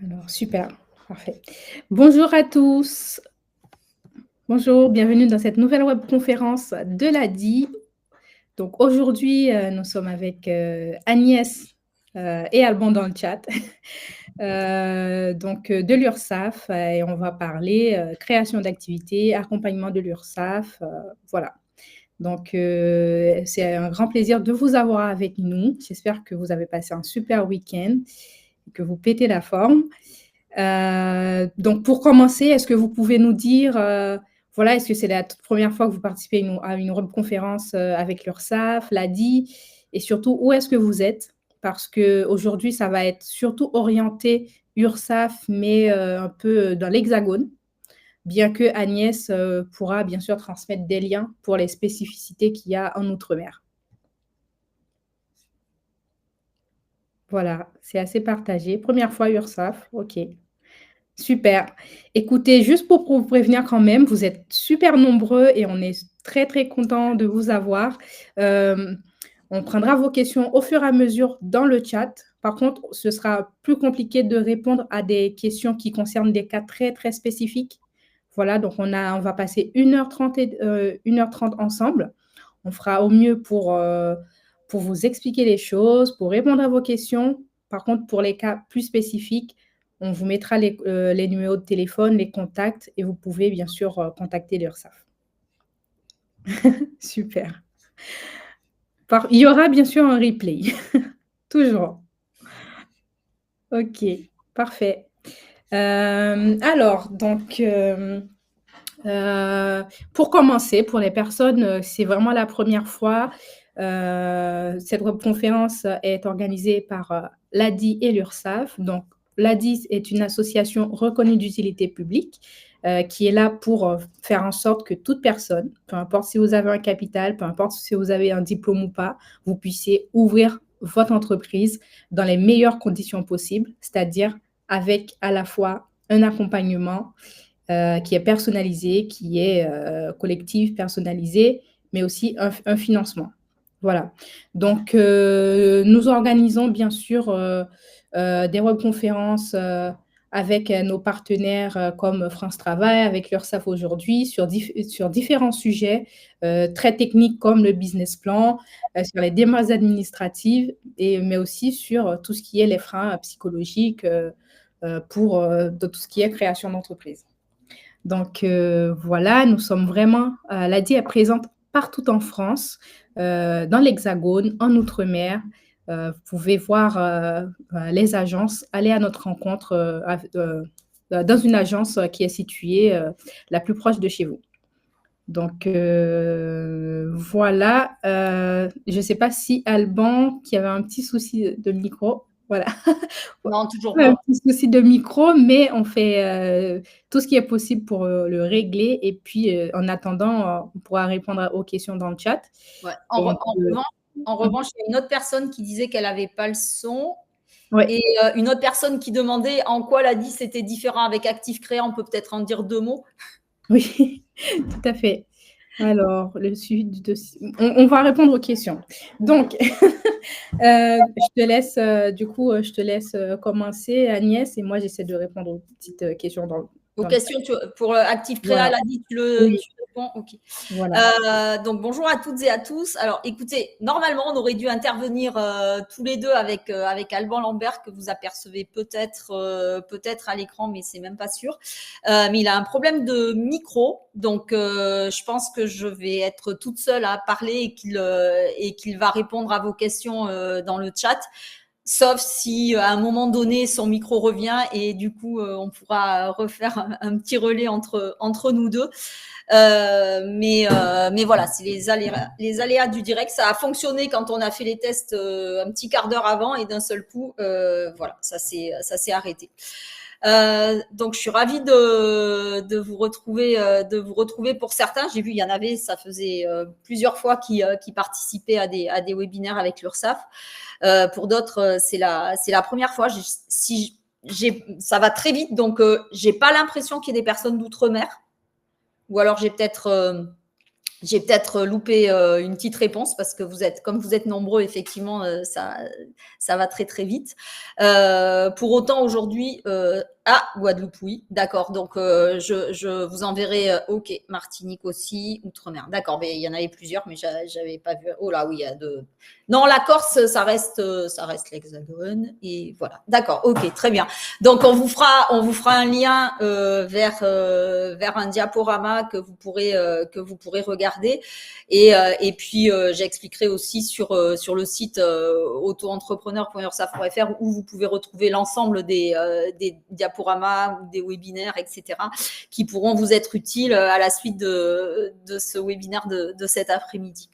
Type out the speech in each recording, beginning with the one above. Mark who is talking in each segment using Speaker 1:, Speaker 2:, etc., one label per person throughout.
Speaker 1: Alors, super, parfait. Bonjour à tous. Bonjour, bienvenue dans cette nouvelle webconférence de l'ADI. Donc aujourd'hui, nous sommes avec Agnès et Alban dans le chat, de l'URSSAF, et on va parler création d'activités, accompagnement de l'URSSAF, voilà. Donc, c'est un grand plaisir de vous avoir avec nous. J'espère que vous avez passé un super week-end et que vous pétez la forme. Donc, pour commencer, est-ce que vous pouvez nous dire, voilà, est-ce que c'est la toute première fois que vous participez à une webconférence avec l'URSSAF, l'ADI, et surtout, où est-ce que vous êtes? Parce qu'aujourd'hui, ça va être surtout orienté URSSAF, mais un peu dans l'Hexagone, bien que Agnès pourra bien sûr transmettre des liens pour les spécificités qu'il y a en Outre-mer. Voilà, c'est assez partagé. Première fois URSSAF, ok. Super. Écoutez, juste pour vous prévenir quand même, vous êtes super nombreux et on est très, très content de vous avoir. On prendra vos questions au fur et à mesure dans le chat. Par contre, ce sera plus compliqué de répondre à des questions qui concernent des cas très, très spécifiques. Voilà, donc on va passer 1h30 1h30 ensemble. On fera au mieux pour vous expliquer les choses, pour répondre à vos questions. Par contre, pour les cas plus spécifiques, on vous mettra les numéros de téléphone, les contacts, et vous pouvez bien sûr contacter l'URSSAF. Super. Il y aura bien sûr un replay, toujours. Ok, parfait. Pour commencer, pour les personnes, c'est vraiment la première fois. Cette webconférence est organisée par l'ADI et l'URSSAF. Donc, l'ADI est une association reconnue d'utilité publique qui est là pour faire en sorte que toute personne, peu importe si vous avez un capital, peu importe si vous avez un diplôme ou pas, vous puissiez ouvrir votre entreprise dans les meilleures conditions possibles, c'est-à-dire avec à la fois un accompagnement qui est personnalisé, qui est collectif, personnalisé, mais aussi un financement. Voilà. Donc, nous organisons bien sûr des webconférences avec nos partenaires comme France Travail, avec l'URSSAF aujourd'hui, sur différents sujets très techniques comme le business plan, sur les démarches administratives, mais aussi sur tout ce qui est les freins psychologiques pour tout ce qui est création d'entreprise. Donc voilà, nous sommes vraiment, l'ADI est présente partout en France, dans l'Hexagone, en Outre-mer. Vous pouvez voir les agences, aller à notre rencontre dans une agence qui est située la plus proche de chez vous. Donc voilà, je ne sais pas si Alban, qui avait un petit souci de micro, voilà.
Speaker 2: Non, toujours
Speaker 1: Un
Speaker 2: pas.
Speaker 1: petit souci de micro, mais on fait tout ce qui est possible pour le régler. Et puis, en attendant, on pourra répondre aux questions dans le chat.
Speaker 2: Ouais.
Speaker 1: Donc,
Speaker 2: En revanche, il y a une autre personne qui disait qu'elle n'avait pas le son.
Speaker 1: ouais.
Speaker 2: Et une autre personne qui demandait en quoi l'ADI c'était différent avec Active Créa. On peut peut-être en dire 2 mots.
Speaker 1: Oui, tout à fait. Alors, le suivi du dossier. On va répondre aux questions. Donc, je te laisse commencer, Agnès, et moi, j'essaie de répondre aux petites questions
Speaker 2: Aux
Speaker 1: dans le
Speaker 2: questions pour Active Créa,
Speaker 1: Voilà.
Speaker 2: l'ADI, tu
Speaker 1: Oui,
Speaker 2: réponds. Ok.
Speaker 1: voilà.
Speaker 2: Donc bonjour à toutes et à tous. Alors écoutez, normalement on aurait dû intervenir tous les deux avec Alban Lambert que vous apercevez peut-être à l'écran, mais c'est même pas sûr. Mais il a un problème de micro, donc je pense que je vais être toute seule à parler et qu'il va répondre à vos questions dans le chat. Sauf si à un moment donné son micro revient et du coup on pourra refaire un petit relais entre nous deux. Mais voilà, c'est les aléas du direct. Ça a fonctionné quand on a fait les tests un petit quart d'heure avant et d'un seul coup, voilà, ça s'est arrêté. Donc je suis ravie de vous retrouver pour certains. J'ai vu il y en avait, ça faisait plusieurs fois qui participaient à des webinaires avec l'URSSAF. Pour d'autres, c'est la première fois. Ça va très vite, donc j'ai pas l'impression qu'il y ait des personnes d'outre-mer. Ou alors j'ai peut-être J'ai peut-être loupé une petite réponse parce que comme vous êtes nombreux, effectivement, ça va très très vite. Pour autant, aujourd'hui, Guadeloupe, oui, d'accord. Donc, je vous enverrai. Ok, Martinique aussi, Outre-mer. D'accord, mais il y en avait plusieurs, mais j'avais pas vu. Oh là, oui, il y a deux. Non, la Corse, ça reste l'Hexagone. Et voilà. D'accord, ok, très bien. Donc, on vous fera un lien vers un diaporama que vous pourrez regarder. Et puis, j'expliquerai aussi sur le site auto-entrepreneur.ursaf.fr où vous pouvez retrouver l'ensemble des diaporamas ou des webinaires, etc., qui pourront vous être utiles à la suite de ce webinaire de cet après-midi.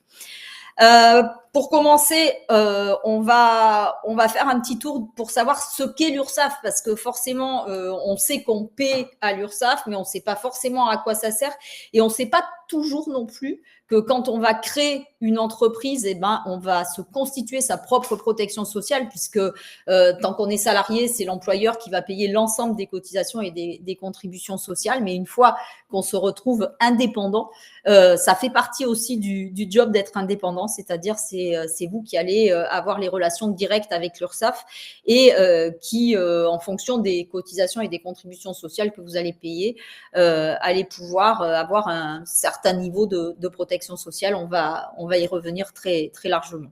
Speaker 2: Pour commencer, on va faire un petit tour pour savoir ce qu'est l'URSSAF, parce que forcément, on sait qu'on paie à l'URSSAF, mais on ne sait pas forcément à quoi ça sert, et on ne sait pas toujours non plus que quand on va créer une entreprise, eh ben, on va se constituer sa propre protection sociale, puisque tant qu'on est salarié, c'est l'employeur qui va payer l'ensemble des cotisations et des contributions sociales. Mais une fois qu'on se retrouve indépendant, ça fait partie aussi du job d'être indépendant, c'est-à-dire c'est vous qui allez avoir les relations directes avec l'URSSAF et qui, en fonction des cotisations et des contributions sociales que vous allez payer, allez pouvoir avoir un certain niveau de protection sociale. On va y revenir très, très largement.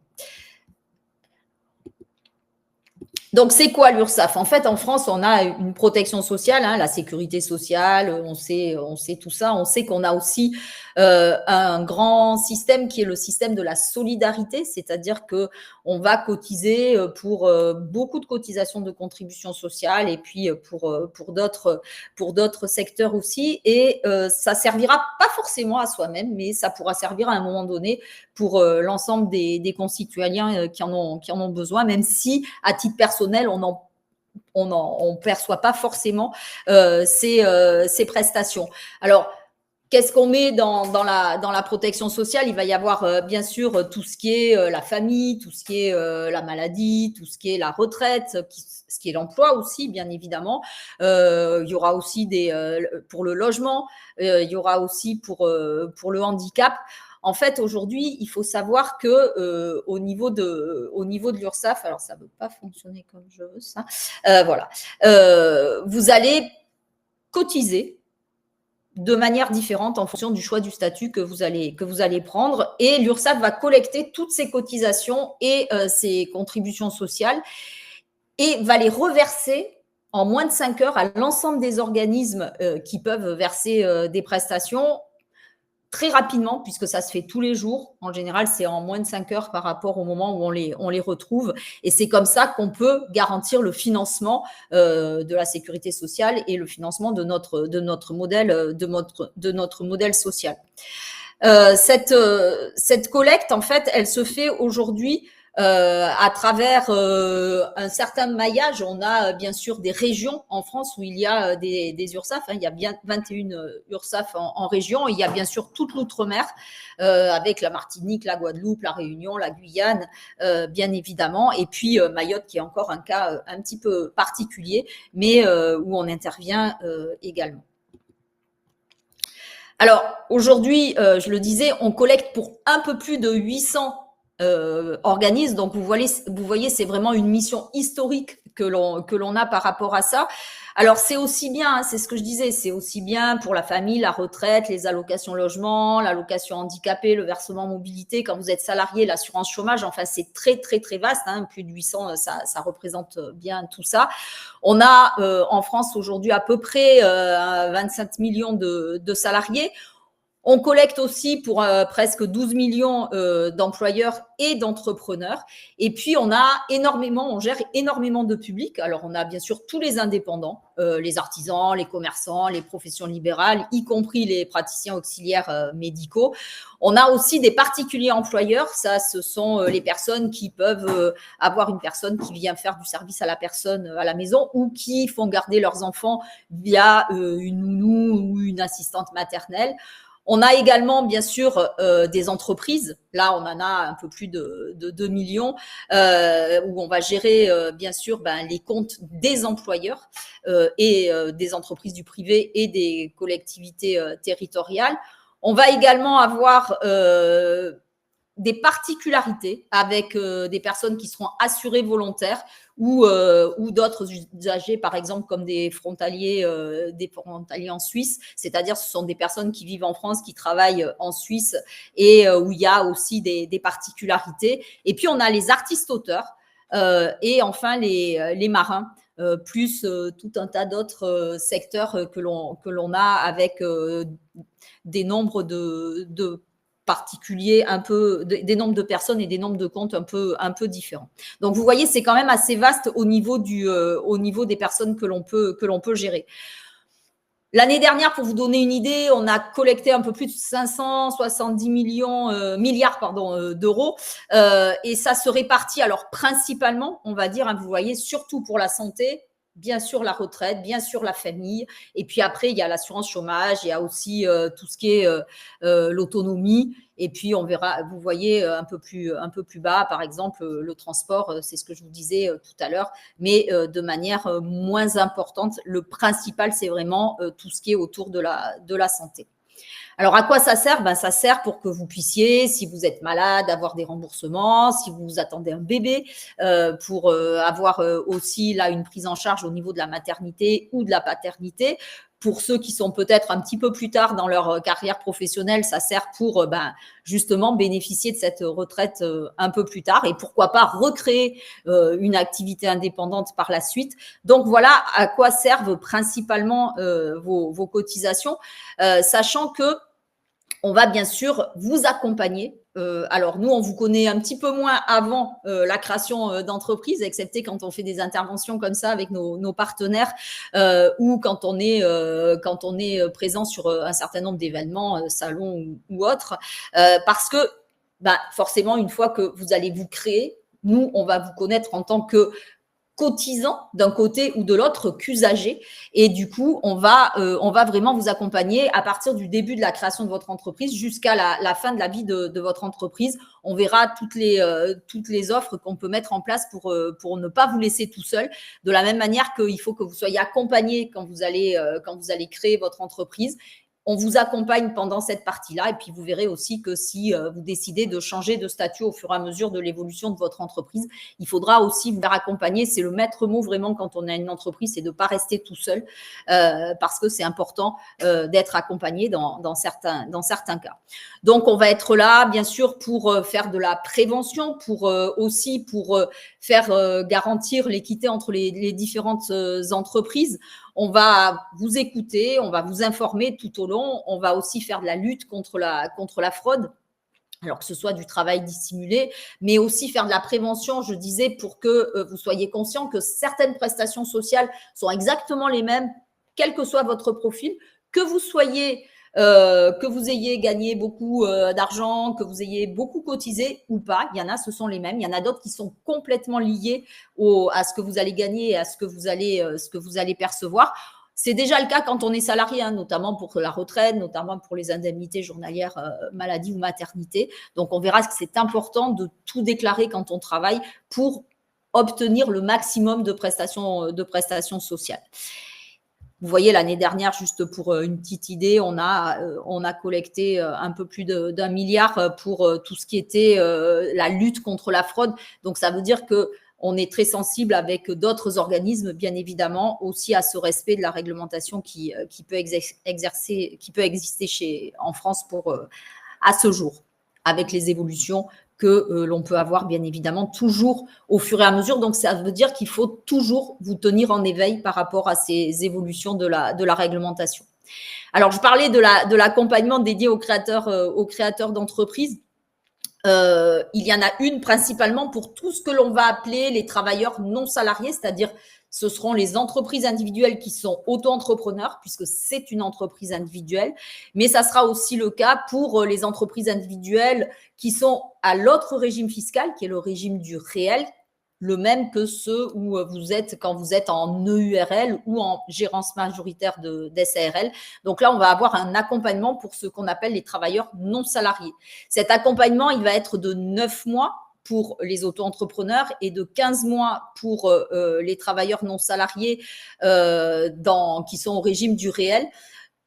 Speaker 2: Donc, c'est quoi l'URSSAF? En fait, en France, on a une protection sociale, hein, la sécurité sociale, on sait tout ça. On sait qu'on a aussi un grand système qui est le système de la solidarité, c'est-à-dire que on va cotiser pour beaucoup de cotisations de contributions sociales et puis pour d'autres secteurs aussi. Et ça servira pas forcément à soi-même, mais ça pourra servir à un moment donné pour l'ensemble des concitoyens qui en ont besoin, même si à titre personnel, on perçoit pas forcément ces prestations. Alors, qu'est-ce qu'on met dans la protection sociale? Il va y avoir bien sûr tout ce qui est la famille, tout ce qui est la maladie, tout ce qui est la retraite, ce qui est l'emploi aussi, bien évidemment. Il y aura aussi pour le logement, il y aura aussi pour le handicap. En fait, aujourd'hui, il faut savoir que au niveau de l'URSSAF, alors ça ne veut pas fonctionner comme je veux ça, voilà, vous allez cotiser de manière différente en fonction du choix du statut que vous allez prendre. Et l'URSSAF va collecter toutes ces cotisations et ces contributions sociales et va les reverser en moins de 5 heures à l'ensemble des organismes qui peuvent verser des prestations très rapidement, puisque ça se fait tous les jours. En général, c'est en moins de 5 heures par rapport au moment où on les retrouve. Et c'est comme ça qu'on peut garantir le financement de la sécurité sociale et le financement de notre modèle social. Cette collecte, en fait, elle se fait aujourd'hui à travers un certain maillage. On a bien sûr des régions en France où il y a des URSSAF, hein. Il y a bien 21 URSSAF en région. Il y a bien sûr toute l'outre-mer avec la Martinique, la Guadeloupe, la Réunion, la Guyane, bien évidemment. Et puis Mayotte qui est encore un cas un petit peu particulier, mais où on intervient également. Alors aujourd'hui, je le disais, on collecte pour un peu plus de 800 organismes. Donc vous voyez, c'est vraiment une mission historique que l'on a par rapport à ça. Alors c'est aussi bien, hein, c'est ce que je disais, c'est aussi bien pour la famille, la retraite, les allocations logement, l'allocation handicapé, le versement mobilité. Quand vous êtes salarié, l'assurance chômage, enfin c'est très très très vaste, hein, plus de 800, ça représente bien tout ça. On a en France aujourd'hui à peu près 25 millions de salariés. On collecte aussi pour presque 12 millions d'employeurs et d'entrepreneurs. Et puis, on gère énormément de public. Alors, on a bien sûr tous les indépendants, les artisans, les commerçants, les professions libérales, y compris les praticiens auxiliaires médicaux. On a aussi des particuliers employeurs. Ça, ce sont les personnes qui peuvent avoir une personne qui vient faire du service à la personne à la maison ou qui font garder leurs enfants via une nounou ou une assistante maternelle. On a également, bien sûr, des entreprises. Là, on en a un peu plus de 2 millions où on va gérer, bien sûr, les comptes des employeurs et des entreprises du privé et des collectivités territoriales. On va également avoir des particularités avec des personnes qui seront assurées volontaires ou d'autres usagers, par exemple comme des frontaliers en Suisse, c'est-à-dire ce sont des personnes qui vivent en France, qui travaillent en Suisse et où il y a aussi des particularités. Et puis on a les artistes-auteurs et enfin les marins. Plus tout un tas d'autres secteurs que l'on a avec des nombres de particuliers des nombres de personnes et des nombres de comptes un peu différents. Donc vous voyez, c'est quand même assez vaste au niveau des personnes que l'on peut gérer. L'année dernière, pour vous donner une idée, on a collecté un peu plus de 570 milliards d'euros et ça se répartit alors principalement, on va dire, vous voyez, surtout pour la santé, bien sûr la retraite, bien sûr la famille, et puis après il y a l'assurance chômage, il y a aussi tout ce qui est l'autonomie, et puis on verra, vous voyez un peu plus bas, par exemple le transport, c'est ce que je vous disais tout à l'heure, mais de manière moins importante. Le principal, c'est vraiment tout ce qui est autour de la santé. Alors, à quoi ça sert? Ça sert pour que vous puissiez, si vous êtes malade, avoir des remboursements, si vous attendez un bébé, pour avoir aussi là une prise en charge au niveau de la maternité ou de la paternité. Pour ceux qui sont peut-être un petit peu plus tard dans leur carrière professionnelle, ça sert pour justement bénéficier de cette retraite un peu plus tard et pourquoi pas recréer une activité indépendante par la suite. Donc voilà à quoi servent principalement vos cotisations, sachant que on va bien sûr vous accompagner. Alors nous, on vous connaît un petit peu moins avant la création d'entreprise, excepté quand on fait des interventions comme ça avec nos partenaires ou quand on est présent sur un certain nombre d'événements, salons ou autres, parce que forcément, une fois que vous allez vous créer, nous, on va vous connaître en tant que cotisant d'un côté ou de l'autre qu'usager, et du coup on va vraiment vous accompagner à partir du début de la création de votre entreprise jusqu'à la fin de la vie de votre entreprise. On verra toutes les offres qu'on peut mettre en place pour ne pas vous laisser tout seul, de la même manière qu'il faut que vous soyez accompagné quand vous allez créer votre entreprise. On vous accompagne pendant cette partie-là, et puis vous verrez aussi que si vous décidez de changer de statut au fur et à mesure de l'évolution de votre entreprise, il faudra aussi vous faire accompagner. C'est le maître mot vraiment quand on a une entreprise, c'est de ne pas rester tout seul parce que c'est important d'être accompagné dans certains cas. Donc, on va être là, bien sûr, pour faire de la prévention, pour faire garantir l'équité entre les différentes entreprises. On va vous écouter, on va vous informer tout au long. On va aussi faire de la lutte contre la fraude, alors que ce soit du travail dissimulé, mais aussi faire de la prévention, je disais, pour que vous soyez conscient que certaines prestations sociales sont exactement les mêmes, quel que soit votre profil, que vous ayez gagné beaucoup d'argent, que vous ayez beaucoup cotisé ou pas, il y en a, ce sont les mêmes. Il y en a d'autres qui sont complètement liés à ce que vous allez gagner et à ce que vous allez percevoir. C'est déjà le cas quand on est salarié, notamment pour la retraite, notamment pour les indemnités journalières maladie ou maternité. Donc, on verra que c'est important de tout déclarer quand on travaille pour obtenir le maximum de prestations sociales. Vous voyez, l'année dernière, juste pour une petite idée, on a collecté un peu plus d'1 milliard pour tout ce qui était la lutte contre la fraude. Donc, ça veut dire qu'on est très sensible avec d'autres organismes, bien évidemment, aussi à ce respect de la réglementation qui peut exister en France à ce jour, avec les évolutions que l'on peut avoir, bien évidemment, toujours au fur et à mesure. Donc, ça veut dire qu'il faut toujours vous tenir en éveil par rapport à ces évolutions de la réglementation. Alors, je parlais de l'accompagnement dédié aux créateurs d'entreprises. Il y en a une principalement pour tout ce que l'on va appeler les travailleurs non salariés, c'est-à-dire ce seront les entreprises individuelles qui sont auto-entrepreneurs, puisque c'est une entreprise individuelle, mais ça sera aussi le cas pour les entreprises individuelles qui sont à l'autre régime fiscal, qui est le régime du réel, le même que ceux où vous êtes quand vous êtes en EURL ou en gérance majoritaire d'SARL. Donc là, on va avoir un accompagnement pour ce qu'on appelle les travailleurs non salariés. Cet accompagnement, il va être de 9 mois pour les auto-entrepreneurs et de 15 mois pour les travailleurs non salariés qui sont au régime du réel.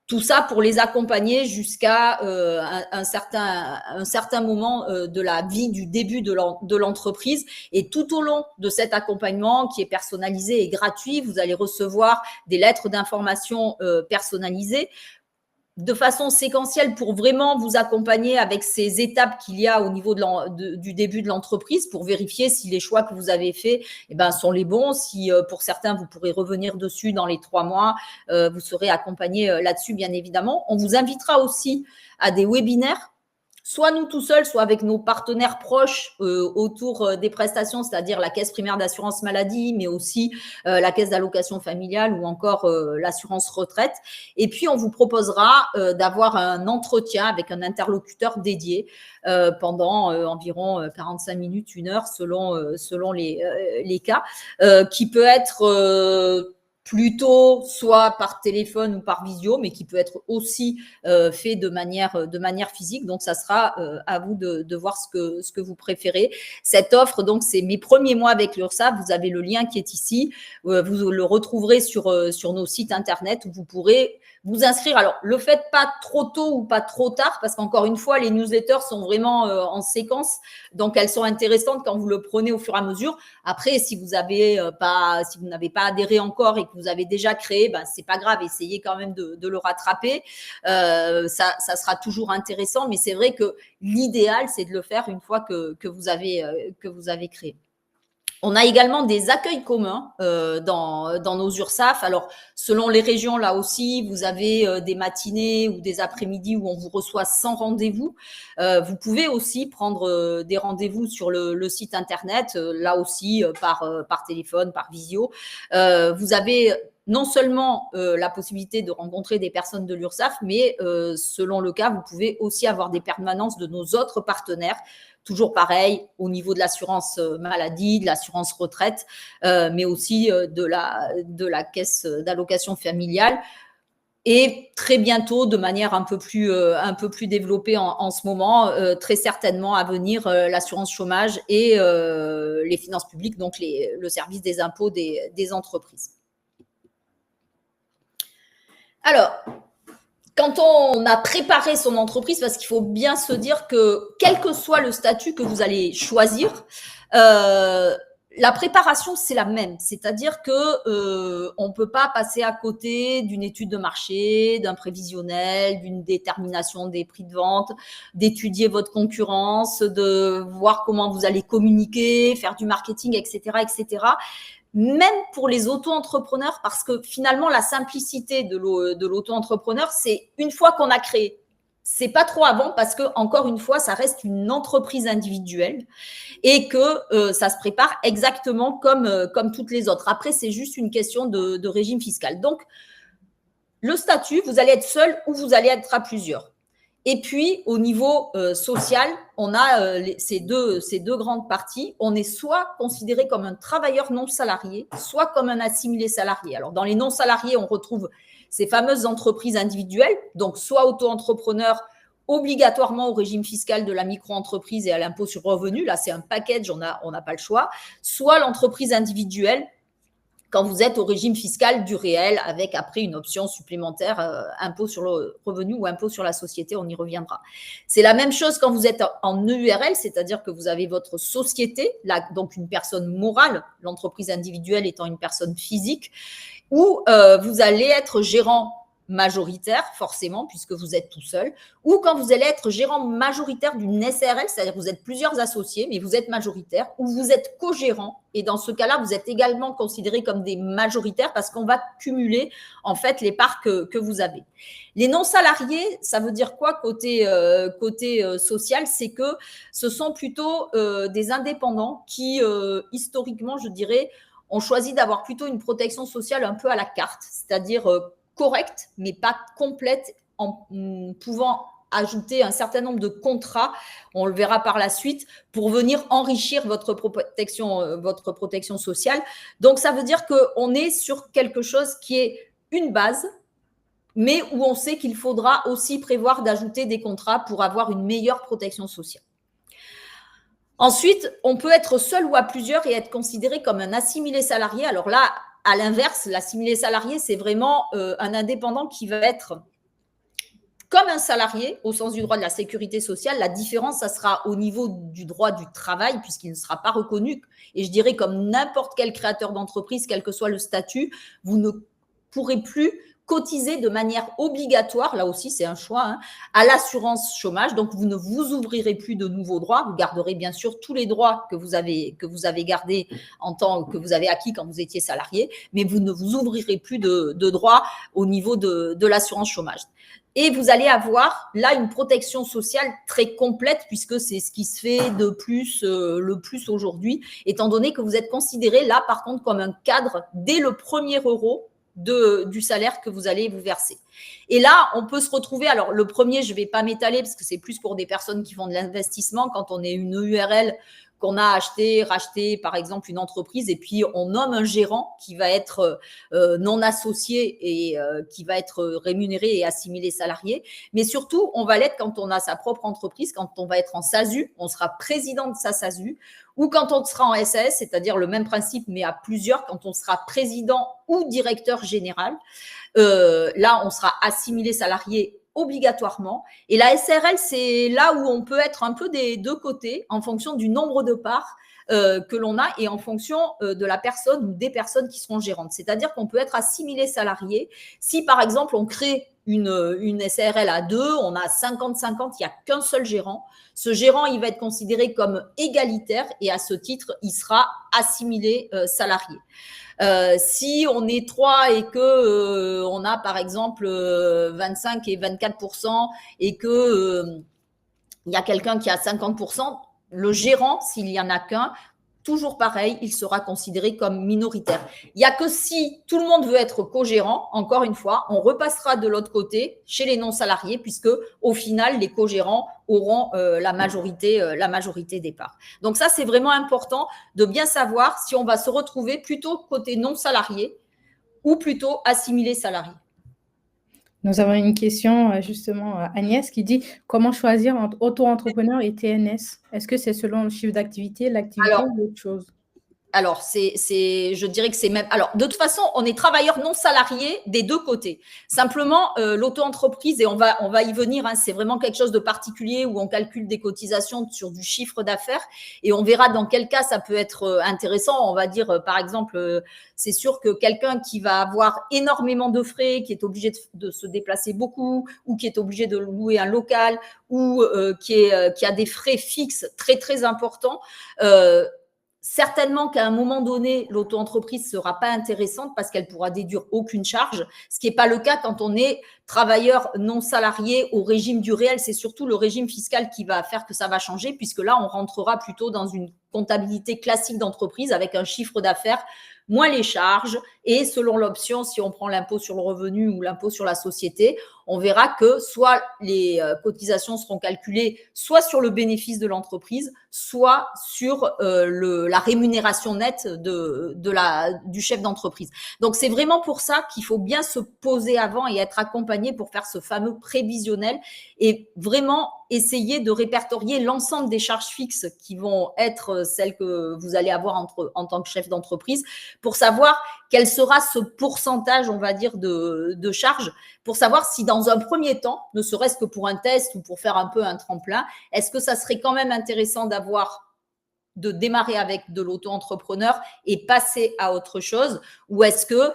Speaker 2: Tout ça pour les accompagner jusqu'à un certain moment de la vie du début de l'entreprise. Et tout au long de cet accompagnement qui est personnalisé et gratuit, vous allez recevoir des lettres d'information personnalisées de façon séquentielle pour vraiment vous accompagner avec ces étapes qu'il y a au niveau du début de l'entreprise pour vérifier si les choix que vous avez faits sont les bons. Si pour certains, vous pourrez revenir dessus dans les 3 mois, vous serez accompagné là-dessus, bien évidemment. On vous invitera aussi à des webinaires, soit nous tout seuls, soit avec nos partenaires proches autour des prestations, c'est-à-dire la caisse primaire d'assurance maladie, mais aussi la caisse d'allocation familiale ou encore l'assurance retraite. Et puis, on vous proposera d'avoir un entretien avec un interlocuteur dédié pendant environ 45 minutes, 1 heure, selon les cas, qui peut être plutôt soit par téléphone ou par visio, mais qui peut être aussi fait de manière physique. Donc, ça sera à vous de voir ce que vous préférez. Cette offre, donc, c'est mes premiers mois avec l'URSSAF. Vous avez le lien qui est ici. Vous le retrouverez sur nos sites internet où vous pourrez vous inscrire. Alors, le faites pas trop tôt ou pas trop tard, parce qu'encore une fois, les newsletters sont vraiment en séquence. Donc, elles sont intéressantes quand vous le prenez au fur et à mesure. Après, si vous n'avez pas adhéré encore et que vous avez déjà créé, c'est pas grave, essayez quand même de le rattraper. Ça sera toujours intéressant, mais c'est vrai que l'idéal, c'est de le faire une fois que vous avez créé. On a également des accueils communs dans nos URSSAF. Alors, selon les régions, là aussi, vous avez des matinées ou des après-midi où on vous reçoit sans rendez-vous. Vous pouvez aussi prendre des rendez-vous sur le site internet, là aussi par téléphone, par visio. Vous avez non seulement la possibilité de rencontrer des personnes de l'URSSAF, mais selon le cas, vous pouvez aussi avoir des permanences de nos autres partenaires. Toujours pareil, au niveau de l'assurance maladie, de l'assurance retraite, mais aussi de la caisse d'allocation familiale. Et très bientôt, de manière un peu plus développée en ce moment, très certainement à venir, l'assurance chômage et les finances publiques, donc le service des impôts des entreprises. Alors, quand on a préparé son entreprise, parce qu'il faut bien se dire que quel que soit le statut que vous allez choisir, la préparation, c'est la même. C'est-à-dire que on peut pas passer à côté d'une étude de marché, d'un prévisionnel, d'une détermination des prix de vente, d'étudier votre concurrence, de voir comment vous allez communiquer, faire du marketing, etc., etc. Même pour les auto-entrepreneurs, parce que finalement, la simplicité de l'auto-entrepreneur, c'est une fois qu'on a créé. C'est pas trop avant parce que, encore une fois, ça reste une entreprise individuelle et que ça se prépare exactement comme toutes les autres. Après, c'est juste une question de régime fiscal. Donc, le statut, vous allez être seul ou vous allez être à plusieurs. Et puis, au niveau social, on a ces deux grandes parties. On est soit considéré comme un travailleur non salarié, soit comme un assimilé salarié. Alors, dans les non salariés, on retrouve ces fameuses entreprises individuelles, donc soit auto-entrepreneur, obligatoirement au régime fiscal de la micro-entreprise et à l'impôt sur revenu. Là, c'est un package, on n'a pas le choix. Soit l'entreprise individuelle, quand vous êtes au régime fiscal du réel, avec après une option supplémentaire, impôt sur le revenu ou impôt sur la société, on y reviendra. C'est la même chose quand vous êtes en EURL, c'est-à-dire que vous avez votre société, là, donc une personne morale, l'entreprise individuelle étant une personne physique, où vous allez être gérant majoritaire, forcément, puisque vous êtes tout seul, ou quand vous allez être gérant majoritaire d'une SRL, c'est-à-dire que vous êtes plusieurs associés, mais vous êtes majoritaire, ou vous êtes co-gérant, et dans ce cas-là, vous êtes également considérés comme des majoritaires parce qu'on va cumuler, en fait, les parts que vous avez. Les non-salariés, ça veut dire quoi côté social? C'est que ce sont plutôt des indépendants qui, historiquement, je dirais, ont choisi d'avoir plutôt une protection sociale un peu à la carte, c'est-à-dire correcte, mais pas complète, en pouvant ajouter un certain nombre de contrats, on le verra par la suite, pour venir enrichir votre protection sociale. Donc, ça veut dire qu'on est sur quelque chose qui est une base, mais où on sait qu'il faudra aussi prévoir d'ajouter des contrats pour avoir une meilleure protection sociale. Ensuite, on peut être seul ou à plusieurs et être considéré comme un assimilé salarié. Alors là, à l'inverse, l'assimilé salarié, c'est vraiment un indépendant qui va être comme un salarié au sens du droit de la sécurité sociale. La différence, ça sera au niveau du droit du travail, puisqu'il ne sera pas reconnu. Et je dirais comme n'importe quel créateur d'entreprise, quel que soit le statut, vous ne pourrez plus cotiser de manière obligatoire, là aussi c'est un choix, hein, à l'assurance chômage. Donc vous ne vous ouvrirez plus de nouveaux droits, vous garderez bien sûr tous les droits que vous avez gardés que vous avez acquis quand vous étiez salarié, mais vous ne vous ouvrirez plus de droits au niveau de l'assurance chômage. Et vous allez avoir là une protection sociale très complète, puisque c'est ce qui se fait de plus, le plus aujourd'hui, étant donné que vous êtes considéré là par contre comme un cadre dès le premier euro du salaire que vous allez vous verser. Et là, on peut se retrouver, alors le premier, je ne vais pas m'étaler parce que c'est plus pour des personnes qui font de l'investissement, quand on est une URL, qu'on a acheté, racheté par exemple une entreprise, et puis on nomme un gérant qui va être non associé et qui va être rémunéré et assimilé salarié. Mais surtout, on va l'être quand on a sa propre entreprise, quand on va être en SASU, on sera président de sa SASU, ou quand on sera en SAS, c'est-à-dire le même principe mais à plusieurs, quand on sera président ou directeur général. Là, on sera assimilé salarié obligatoirement. Et la SRL, c'est là où on peut être un peu des deux côtés en fonction du nombre de parts que l'on a et en fonction de la personne ou des personnes qui seront gérantes. C'est-à-dire qu'on peut être assimilé salarié si, par exemple, on crée une SARL à deux, on a 50-50, il n'y a qu'un seul gérant. Ce gérant, il va être considéré comme égalitaire et à ce titre, il sera assimilé salarié. Si on est 3 et que on a par exemple 25 et 24% et que il y a quelqu'un qui a 50%, le gérant, s'il y en a qu'un, toujours pareil, il sera considéré comme minoritaire. Il n'y a que si tout le monde veut être co-gérant, encore une fois, on repassera de l'autre côté chez les non-salariés, puisque au final, les co-gérants auront la majorité des parts. Donc ça, c'est vraiment important de bien savoir si on va se retrouver plutôt côté non-salarié ou plutôt assimilé salarié.
Speaker 1: Nous avons une question, justement, Agnès qui dit: «Comment choisir entre auto-entrepreneur et TNS? Est-ce que c'est selon le chiffre d'activité, l'activité ou autre chose?»
Speaker 2: Alors, je dirais que c'est même. Alors, de toute façon, on est travailleur non salarié des deux côtés. Simplement, l'auto-entreprise, et on va y venir, hein, c'est vraiment quelque chose de particulier où on calcule des cotisations sur du chiffre d'affaires et on verra dans quel cas ça peut être intéressant. On va dire, par exemple, c'est sûr que quelqu'un qui va avoir énormément de frais, qui est obligé de se déplacer beaucoup ou qui est obligé de louer un local ou qui a des frais fixes très, très importants, certainement qu'à un moment donné, l'auto-entreprise ne sera pas intéressante parce qu'elle pourra déduire aucune charge, ce qui n'est pas le cas quand on est travailleur non salarié au régime du réel. C'est surtout le régime fiscal qui va faire que ça va changer, puisque là, on rentrera plutôt dans une comptabilité classique d'entreprise avec un chiffre d'affaires moins les charges. Et selon l'option, si on prend l'impôt sur le revenu ou l'impôt sur la société, on verra que soit les cotisations seront calculées soit sur le bénéfice de l'entreprise, soit sur la rémunération nette du chef d'entreprise. Donc, c'est vraiment pour ça qu'il faut bien se poser avant et être accompagné pour faire ce fameux prévisionnel et vraiment essayer de répertorier l'ensemble des charges fixes qui vont être celles que vous allez avoir en tant que chef d'entreprise pour savoir quel sera ce pourcentage, on va dire, de charges, pour savoir si dans un premier temps, ne serait-ce que pour un test ou pour faire un peu un tremplin, est-ce que ça serait quand même intéressant de démarrer avec de l'auto-entrepreneur et passer à autre chose, ou est-ce que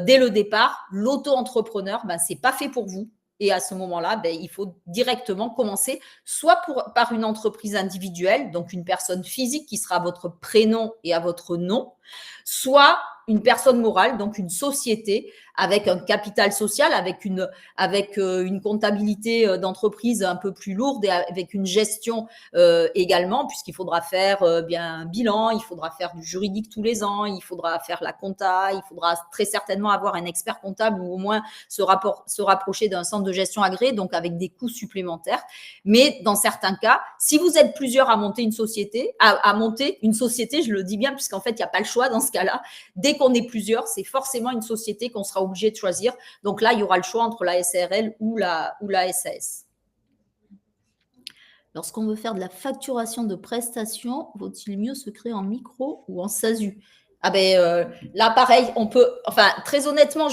Speaker 2: dès le départ, l'auto-entrepreneur, c'est pas fait pour vous. Et à ce moment-là, il faut directement commencer soit par une entreprise individuelle, donc une personne physique qui sera à votre prénom et à votre nom, soit une personne morale, donc une société avec un capital social, avec une comptabilité d'entreprise un peu plus lourde et avec une gestion également, puisqu'il faudra faire bien un bilan, il faudra faire du juridique tous les ans, il faudra faire la compta, il faudra très certainement avoir un expert comptable ou au moins se rapprocher d'un centre de gestion agréé, donc avec des coûts supplémentaires. Mais dans certains cas, si vous êtes plusieurs à monter une société, je le dis bien, puisqu'en fait, il n'y a pas le choix dans ce cas-là. Dès qu'on est plusieurs, c'est forcément une société qu'on sera obligé de choisir. Donc là, il y aura le choix entre la SARL ou la SAS. Lorsqu'on veut faire de la facturation de prestations, vaut-il mieux se créer en micro ou en SASU? Ah ben là, pareil, on peut. Enfin, très honnêtement,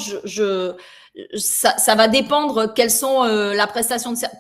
Speaker 2: ça va dépendre quelles sont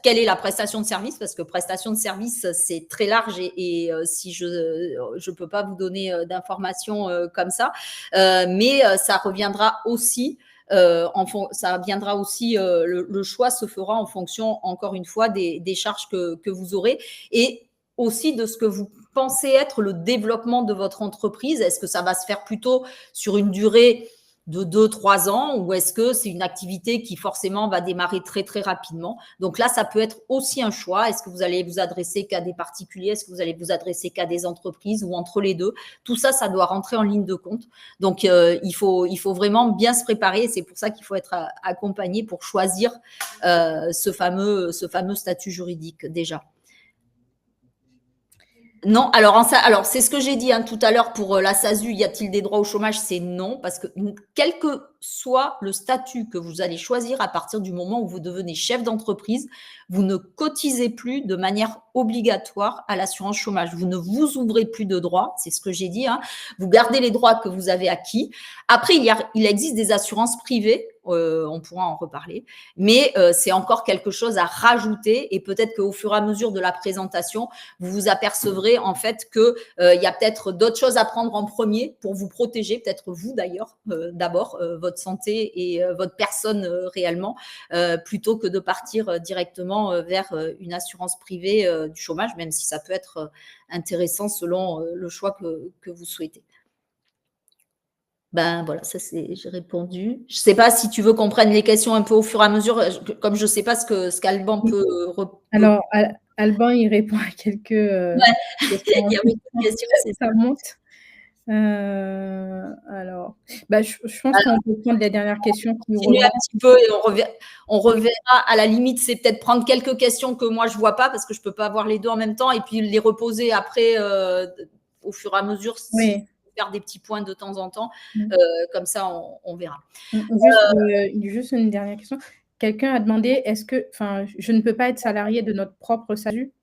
Speaker 2: quelle est la prestation de service, parce que prestation de service c'est très large et si je peux pas vous donner d'informations comme ça, mais ça reviendra aussi. Ça viendra aussi, le choix se fera en fonction, encore une fois, des charges que vous aurez et aussi de ce que vous pensez être le développement de votre entreprise. Est-ce que ça va se faire plutôt sur une durée de 2-3 ans ou est-ce que c'est une activité qui forcément va démarrer très très rapidement? Donc là, ça peut être aussi un choix. Est-ce que vous allez vous adresser qu'à des particuliers? Est-ce que vous allez vous adresser qu'à des entreprises ou entre les deux? Tout ça, ça doit rentrer en ligne de compte. Donc il faut vraiment bien se préparer. C'est pour ça qu'il faut être accompagné pour choisir ce fameux statut juridique déjà. Non, alors c'est ce que j'ai dit tout à l'heure pour la SASU, y a-t-il des droits au chômage? C'est non, parce que quel que soit le statut que vous allez choisir à partir du moment où vous devenez chef d'entreprise, vous ne cotisez plus de manière obligatoire à l'assurance chômage. Vous ne vous ouvrez plus de droits, c'est ce que j'ai dit. Vous gardez les droits que vous avez acquis. Après, il existe des assurances privées, on pourra en reparler, mais c'est encore quelque chose à rajouter et peut-être qu'au fur et à mesure de la présentation, vous vous apercevrez en fait que il y a peut-être d'autres choses à prendre en premier pour vous protéger, peut-être vous d'ailleurs, d'abord votre santé et votre personne réellement, plutôt que de partir directement vers une assurance privée du chômage, même si ça peut être intéressant selon le choix que vous souhaitez. Ben voilà, ça j'ai répondu. Je ne sais pas si tu veux qu'on prenne les questions un peu au fur et à mesure, comme je ne sais pas ce qu'Alban peut.
Speaker 1: Alors, Alban, il répond à quelques questions.
Speaker 2: Il y a beaucoup de questions,
Speaker 1: ça monte. Alors, je pense qu'on peut prendre les dernières questions qui
Speaker 2: continuer un petit peu et on reverra. À la limite, c'est peut-être prendre quelques questions que moi je vois pas parce que je peux pas avoir les deux en même temps et puis les reposer après au fur et à mesure.
Speaker 1: Oui.
Speaker 2: Faire des petits points de temps en temps, comme ça on verra.
Speaker 1: Juste une dernière question. Quelqu'un a demandé, je ne peux pas être salarié de notre propre SASU?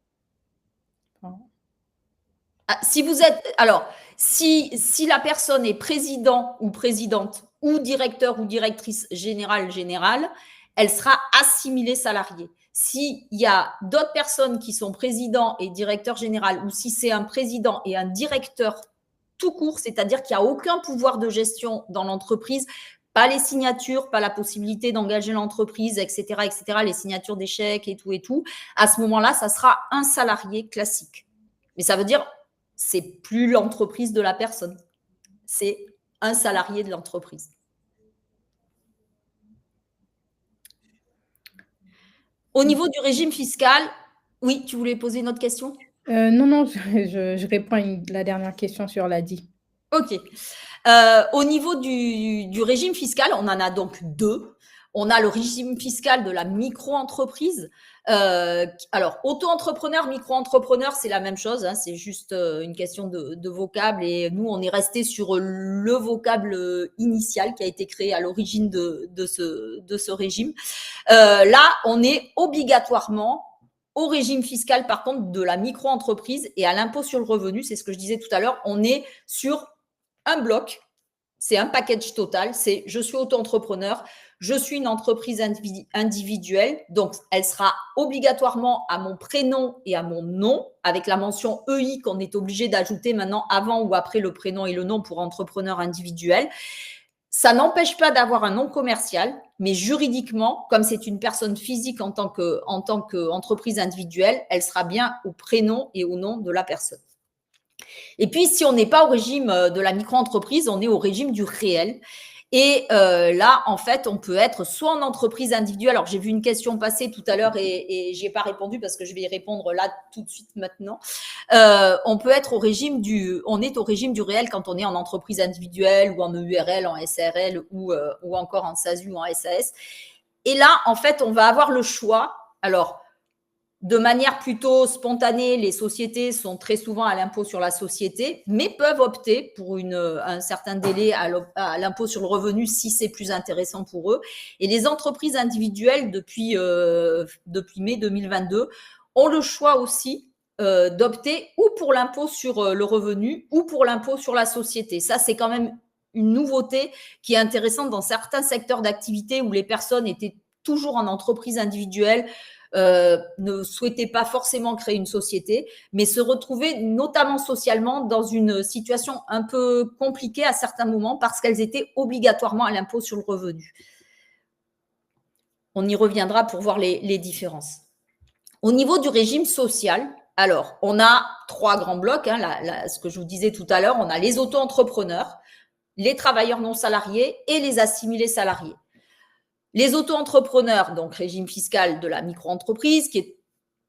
Speaker 2: Si la personne est président ou présidente ou directeur ou directrice générale, elle sera assimilée salariée. S'il y a d'autres personnes qui sont présidents et directeurs général ou si c'est un président et un directeur tout court, c'est-à-dire qu'il n'y a aucun pouvoir de gestion dans l'entreprise, pas les signatures, pas la possibilité d'engager l'entreprise, etc., les signatures d'échecs et tout, à ce moment-là, ça sera un salarié classique. Mais ça veut dire c'est plus l'entreprise de la personne, c'est un salarié de l'entreprise. Au niveau du régime fiscal, oui, tu voulais poser une autre question?
Speaker 1: Non, je réponds à la dernière question sur l'ADI.
Speaker 2: Ok. Au niveau du régime fiscal, on en a donc deux. On a le régime fiscal de la micro-entreprise. Alors, auto-entrepreneur, micro-entrepreneur, c'est la même chose. C'est juste une question de vocable. Et nous, on est resté sur le vocable initial qui a été créé à l'origine de ce régime. Là, on est obligatoirement au régime fiscal, par contre, de la micro-entreprise et à l'impôt sur le revenu. C'est ce que je disais tout à l'heure. On est sur un bloc, c'est un package total, c'est je suis auto-entrepreneur, je suis une entreprise individuelle, donc elle sera obligatoirement à mon prénom et à mon nom, avec la mention EI qu'on est obligé d'ajouter maintenant avant ou après le prénom et le nom pour entrepreneur individuel. Ça n'empêche pas d'avoir un nom commercial, mais juridiquement, comme c'est une personne physique en tant qu'entreprise individuelle, elle sera bien au prénom et au nom de la personne. Et puis, si on n'est pas au régime de la micro-entreprise, on est au régime du réel. Et là, en fait, on peut être soit en entreprise individuelle. Alors, j'ai vu une question passer tout à l'heure et je n'ai pas répondu parce que je vais y répondre là tout de suite maintenant. On peut être on est au régime du réel quand on est en entreprise individuelle ou en EURL, en SARL ou encore en SASU ou en SAS. Et là, en fait, on va avoir le choix. Alors, de manière plutôt spontanée, les sociétés sont très souvent à l'impôt sur la société, mais peuvent opter pour un certain délai à l'impôt sur le revenu si c'est plus intéressant pour eux. Et les entreprises individuelles, depuis mai 2022, ont le choix aussi d'opter ou pour l'impôt sur le revenu ou pour l'impôt sur la société. Ça, c'est quand même une nouveauté qui est intéressante dans certains secteurs d'activité où les personnes étaient toujours en entreprise individuelle, ne souhaitaient pas forcément créer une société, mais se retrouvaient notamment socialement dans une situation un peu compliquée à certains moments parce qu'elles étaient obligatoirement à l'impôt sur le revenu. On y reviendra pour voir les différences. Au niveau du régime social, alors, on a 3 grands blocs, ce que je vous disais tout à l'heure, on a les auto-entrepreneurs, les travailleurs non salariés et les assimilés salariés. Les auto-entrepreneurs, donc régime fiscal de la micro-entreprise, qui est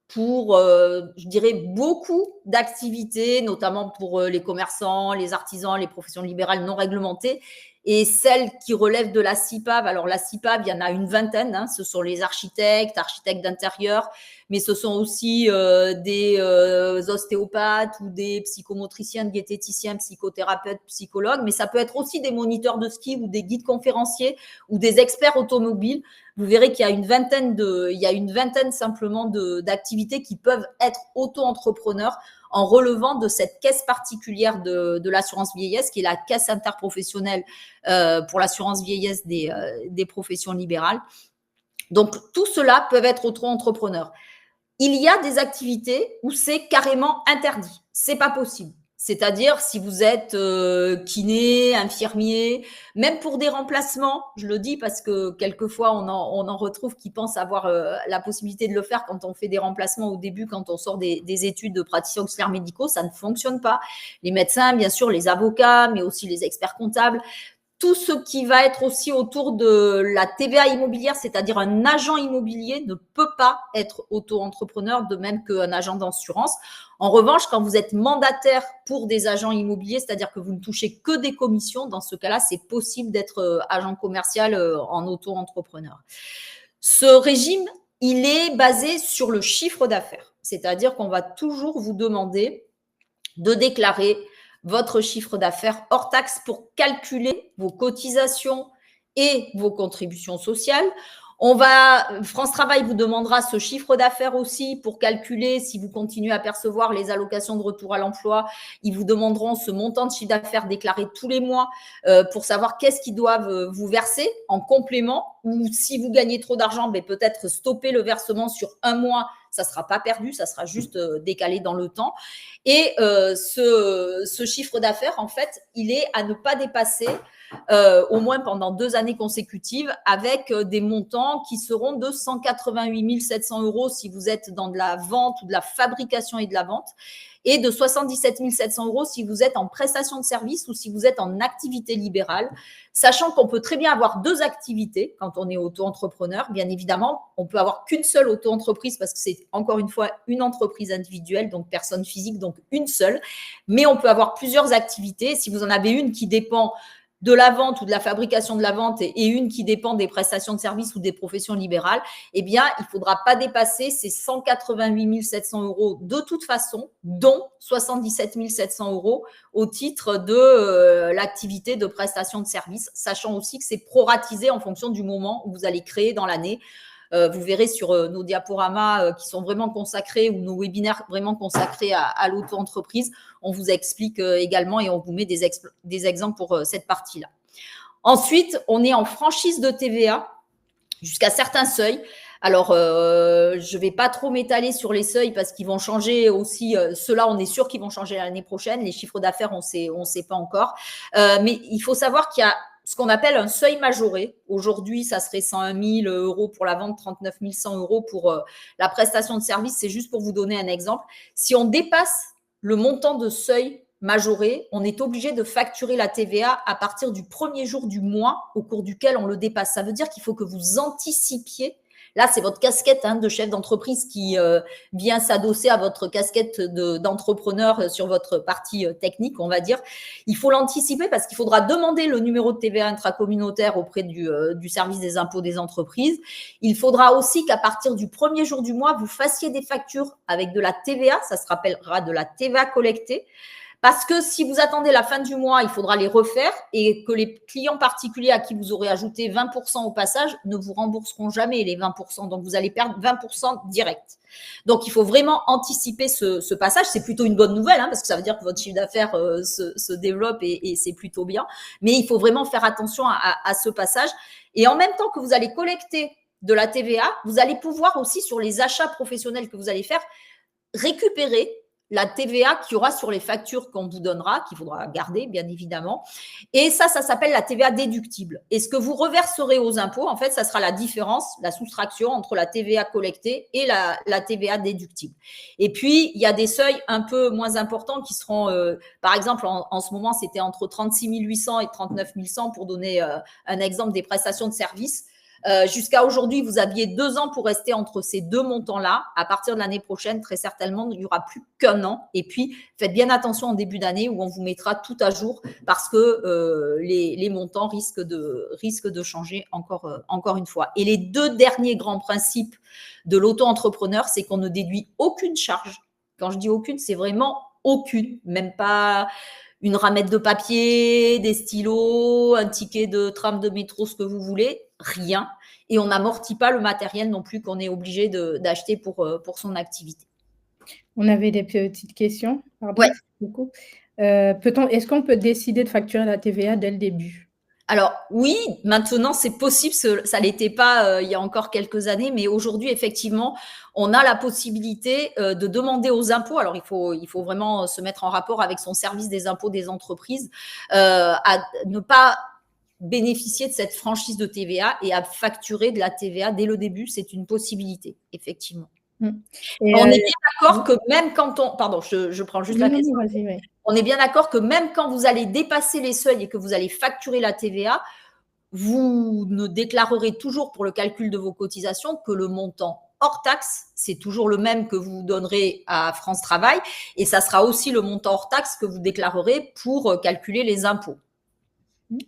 Speaker 2: pour, je dirais, beaucoup d'activités, notamment pour les commerçants, les artisans, les professions libérales non réglementées, et celles qui relèvent de la CIPAV. Alors, la CIPAV, il y en a une vingtaine. Ce sont les architectes d'intérieur, mais ce sont aussi des ostéopathes ou des psychomotriciens, diététiciens, psychothérapeutes, psychologues, mais ça peut être aussi des moniteurs de ski ou des guides conférenciers ou des experts automobiles. Vous verrez qu'il y a une vingtaine simplement d'activités qui peuvent être auto-entrepreneurs en relevant de cette caisse particulière de l'assurance vieillesse, qui est la caisse interprofessionnelle pour l'assurance vieillesse des professions libérales. Donc, tout cela peuvent être auto-entrepreneurs. Il y a des activités où c'est carrément interdit. C'est pas possible. C'est-à-dire, si vous êtes kiné, infirmier, même pour des remplacements, je le dis parce que quelquefois, on en retrouve qui pensent avoir la possibilité de le faire quand on fait des remplacements au début, quand on sort des études de praticiens auxiliaires médicaux, ça ne fonctionne pas. Les médecins, bien sûr, les avocats, mais aussi les experts comptables, tout ce qui va être aussi autour de la TVA immobilière, c'est-à-dire un agent immobilier ne peut pas être auto-entrepreneur, de même qu'un agent d'assurance. En revanche, quand vous êtes mandataire pour des agents immobiliers, c'est-à-dire que vous ne touchez que des commissions, dans ce cas-là, c'est possible d'être agent commercial en auto-entrepreneur. Ce régime, il est basé sur le chiffre d'affaires, c'est-à-dire qu'on va toujours vous demander de déclarer votre chiffre d'affaires hors taxe pour calculer vos cotisations et vos contributions sociales. France Travail vous demandera ce chiffre d'affaires aussi pour calculer si vous continuez à percevoir les allocations de retour à l'emploi. Ils vous demanderont ce montant de chiffre d'affaires déclaré tous les mois pour savoir qu'est-ce qu'ils doivent vous verser en complément, ou si vous gagnez trop d'argent, peut-être stopper le versement sur un mois. Ça ne sera pas perdu, ça sera juste décalé dans le temps. Et ce chiffre d'affaires, en fait, il est à ne pas dépasser au moins pendant 2 années consécutives, avec des montants qui seront de 188 700 € si vous êtes dans de la vente ou de la fabrication et de la vente, et de 77 700 € si vous êtes en prestation de service ou si vous êtes en activité libérale, sachant qu'on peut très bien avoir 2 activités quand on est auto-entrepreneur. Bien évidemment, on peut avoir qu'une seule auto-entreprise parce que c'est encore une fois une entreprise individuelle, donc personne physique, donc une seule, mais on peut avoir plusieurs activités. Si vous en avez une qui dépend de la vente ou de la fabrication de la vente et une qui dépend des prestations de services ou des professions libérales, eh bien, il ne faudra pas dépasser ces 188 700 € de toute façon, dont 77 700 € au titre de l'activité de prestation de services, sachant aussi que c'est proratisé en fonction du moment où vous allez créer dans l'année. Vous verrez sur nos diaporamas qui sont vraiment consacrés, ou nos webinaires vraiment consacrés à l'auto-entreprise, on vous explique également et on vous met des exemples pour cette partie-là. Ensuite, on est en franchise de TVA jusqu'à certains seuils. Alors, je ne vais pas trop m'étaler sur les seuils parce qu'ils vont changer aussi. Ceux-là, on est sûr qu'ils vont changer l'année prochaine. Les chiffres d'affaires, on ne sait pas encore. Mais il faut savoir qu'il y a ce qu'on appelle un seuil majoré. Aujourd'hui, ça serait 101 000 € pour la vente, 39 100 € pour la prestation de service. C'est juste pour vous donner un exemple. Si on dépasse le montant de seuil majoré, on est obligé de facturer la TVA à partir du premier jour du mois au cours duquel on le dépasse. Ça veut dire qu'il faut que vous anticipiez. Là, c'est votre casquette de chef d'entreprise qui vient s'adosser à votre casquette d'entrepreneur sur votre partie technique, on va dire. Il faut l'anticiper parce qu'il faudra demander le numéro de TVA intracommunautaire auprès du service des impôts des entreprises. Il faudra aussi qu'à partir du premier jour du mois, vous fassiez des factures avec de la TVA. Ça se rappellera de la TVA collectée. Parce que si vous attendez la fin du mois, il faudra les refaire et que les clients particuliers à qui vous aurez ajouté 20% au passage ne vous rembourseront jamais les 20%. Donc, vous allez perdre 20% direct. Donc, il faut vraiment anticiper ce passage. C'est plutôt une bonne nouvelle, parce que ça veut dire que votre chiffre d'affaires se développe et c'est plutôt bien. Mais il faut vraiment faire attention à ce passage. Et en même temps que vous allez collecter de la TVA, vous allez pouvoir aussi, sur les achats professionnels que vous allez faire, récupérer la TVA qu'il y aura sur les factures qu'on vous donnera, qu'il faudra garder, bien évidemment. Et ça s'appelle la TVA déductible. Et ce que vous reverserez aux impôts, en fait, ça sera la différence, la soustraction entre la TVA collectée et la TVA déductible. Et puis, il y a des seuils un peu moins importants qui seront, par exemple, en ce moment, c'était entre 36 800 et 39 100 pour donner un exemple des prestations de services. Jusqu'à aujourd'hui, vous aviez 2 ans pour rester entre ces deux montants-là. À partir de l'année prochaine, très certainement, il n'y aura plus qu'1 an. Et puis, faites bien attention en début d'année où on vous mettra tout à jour parce que les montants risquent de changer encore une fois. Et les 2 derniers grands principes de l'auto-entrepreneur, c'est qu'on ne déduit aucune charge. Quand je dis aucune, c'est vraiment aucune, même pas une ramette de papier, des stylos, un ticket de tram, de métro, ce que vous voulez, rien. Et on n'amortit pas le matériel non plus qu'on est obligé d'acheter pour son activité.
Speaker 1: On avait des petites questions. Pardon.
Speaker 2: Ouais.
Speaker 1: Est-ce qu'on peut décider de facturer la TVA dès le début?
Speaker 2: Alors oui, maintenant c'est possible, ça l'était pas il y a encore quelques années, mais aujourd'hui effectivement, on a la possibilité de demander aux impôts. Alors il faut vraiment se mettre en rapport avec son service des impôts des entreprises, à ne pas bénéficier de cette franchise de TVA et à facturer de la TVA dès le début. C'est une possibilité, effectivement.
Speaker 1: Et
Speaker 2: on est bien d'accord que même quand pardon, je prends juste la question.
Speaker 1: Ouais.
Speaker 2: On est bien d'accord que même quand vous allez dépasser les seuils et que vous allez facturer la TVA, vous ne déclarerez toujours pour le calcul de vos cotisations que le montant hors taxe, c'est toujours le même que vous donnerez à France Travail et ça sera aussi le montant hors taxe que vous déclarerez pour calculer les impôts.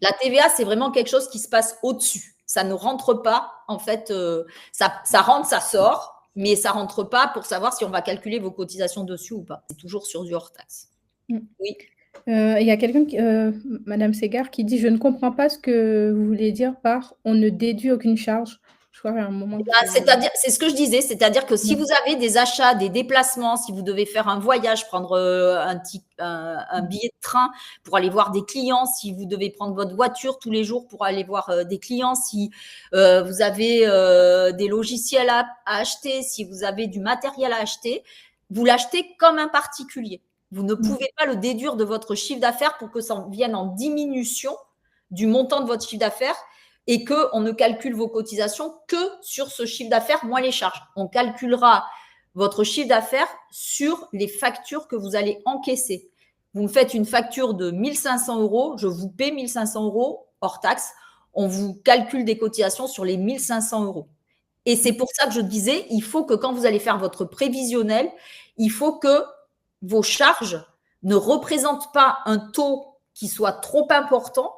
Speaker 2: La TVA, c'est vraiment quelque chose qui se passe au-dessus. Ça ne rentre pas, en fait, ça rentre, ça sort, mais ça rentre pas pour savoir si on va calculer vos cotisations dessus ou pas. C'est toujours sur du hors taxe. Oui.
Speaker 1: Il y a quelqu'un, Madame Ségard, qui dit: «Je ne comprends pas ce que vous voulez dire par "on ne déduit aucune charge"». Je crois qu'il y a un moment
Speaker 2: C'est-à-dire, c'est ce que je disais, c'est-à-dire que si vous avez des achats, des déplacements, si vous devez faire un voyage, prendre un billet de train pour aller voir des clients, si vous devez prendre votre voiture tous les jours pour aller voir des clients, si vous avez des logiciels à acheter, si vous avez du matériel à acheter, vous l'achetez comme un particulier. Vous ne pouvez pas le déduire de votre chiffre d'affaires pour que ça vienne en diminution du montant de votre chiffre d'affaires et qu'on ne calcule vos cotisations que sur ce chiffre d'affaires moins les charges. On calculera votre chiffre d'affaires sur les factures que vous allez encaisser. Vous me faites une facture de 1 500 €, je vous paie 1 500 € hors taxe, on vous calcule des cotisations sur les 1 500 €. Et c'est pour ça que je disais, il faut que quand vous allez faire votre prévisionnel, il faut que vos charges ne représentent pas un taux qui soit trop important,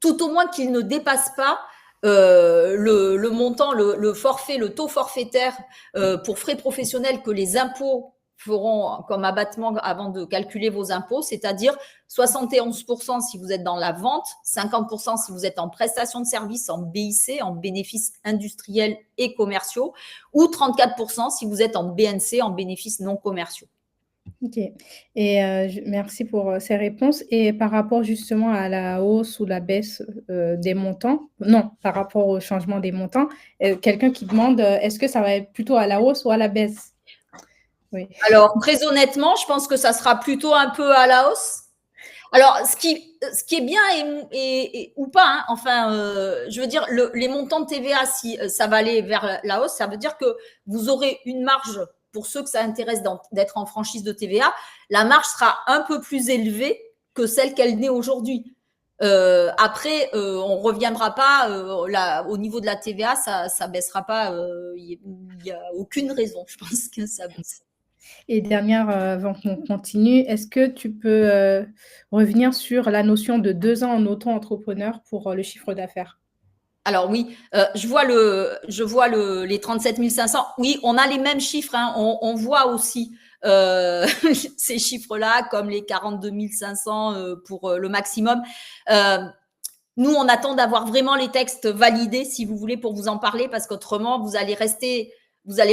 Speaker 2: tout au moins qu'il ne dépasse pas le montant, le forfait, le taux forfaitaire pour frais professionnels que les impôts feront comme abattement avant de calculer vos impôts, c'est-à-dire 71% si vous êtes dans la vente, 50% si vous êtes en prestation de services, en BIC, en bénéfices industriels et commerciaux, ou 34% si vous êtes en BNC, en bénéfices non commerciaux.
Speaker 1: OK. Et merci pour ces réponses. Et par rapport justement à la hausse ou la baisse des montants, non, par rapport au changement des montants, quelqu'un qui demande est-ce que ça va être plutôt à la hausse ou à la baisse? Oui.
Speaker 2: Alors, très honnêtement, je pense que ça sera plutôt un peu à la hausse. Alors, ce qui est bien ou pas, enfin, je veux dire, les montants de TVA, si ça va aller vers la hausse, ça veut dire que vous aurez une marge. Pour ceux que ça intéresse d'être en franchise de TVA, la marge sera un peu plus élevée que celle qu'elle n'est aujourd'hui. Après, on reviendra pas au niveau de la TVA, ça baissera pas. Il y a aucune raison, je pense que ça baisse.
Speaker 1: Et dernière, avant qu'on continue, est-ce que tu peux revenir sur la notion de 2 ans en auto-entrepreneur pour le chiffre d'affaires?
Speaker 2: Alors oui, je vois les 37 500. Oui, on a les mêmes chiffres. On voit aussi ces chiffres-là, comme les 42 500 pour le maximum. Nous, on attend d'avoir vraiment les textes validés, si vous voulez, pour vous en parler, parce qu'autrement, vous allez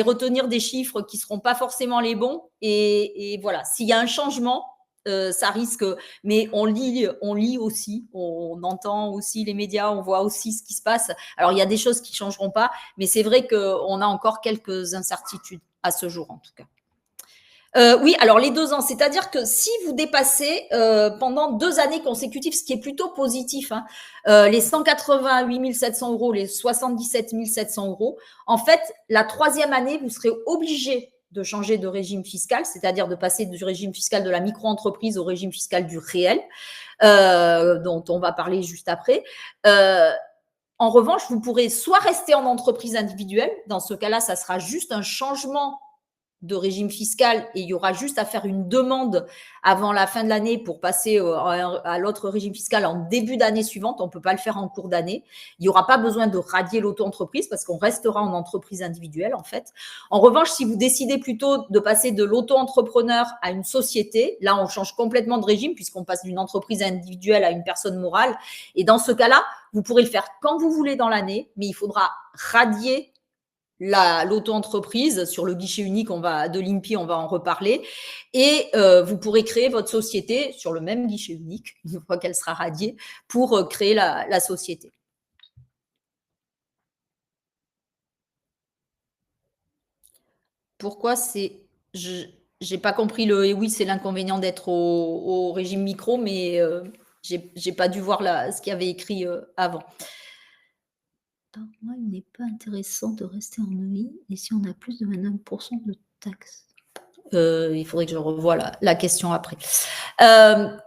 Speaker 2: retenir des chiffres qui ne seront pas forcément les bons. Et voilà, s'il y a un changement, ça risque. Mais on lit aussi, on entend aussi les médias, on voit aussi ce qui se passe. Alors, il y a des choses qui ne changeront pas, mais c'est vrai qu'on a encore quelques incertitudes à ce jour, en tout cas. Oui, alors les 2 ans, c'est-à-dire que si vous dépassez pendant 2 années consécutives, ce qui est plutôt positif, hein, les 188 700 €, les 77 700 €, en fait, la 3e année, vous serez obligé de changer de régime fiscal, c'est-à-dire de passer du régime fiscal de la micro-entreprise au régime fiscal du réel, dont on va parler juste après. En revanche, vous pourrez soit rester en entreprise individuelle, dans ce cas-là, ça sera juste un changement de régime fiscal et il y aura juste à faire une demande avant la fin de l'année pour passer à l'autre régime fiscal en début d'année suivante. On ne peut pas le faire en cours d'année. Il n'y aura pas besoin de radier l'auto-entreprise parce qu'on restera en entreprise individuelle en fait. En revanche, si vous décidez plutôt de passer de l'auto-entrepreneur à une société, là on change complètement de régime puisqu'on passe d'une entreprise individuelle à une personne morale. Et dans ce cas-là, vous pourrez le faire quand vous voulez dans l'année, mais il faudra radier l'auto-entreprise sur le guichet unique de l'INPI, on va en reparler. Et vous pourrez créer votre société sur le même guichet unique, une fois qu'elle sera radiée, pour créer la société. Pourquoi j'ai pas compris et oui, c'est l'inconvénient d'être au régime micro, mais j'ai pas dû voir ce qu'il y avait écrit avant. Pour moi, il n'est pas intéressant de rester en EI et si on a plus de 29% de taxes. Il faudrait que je revoie la question après.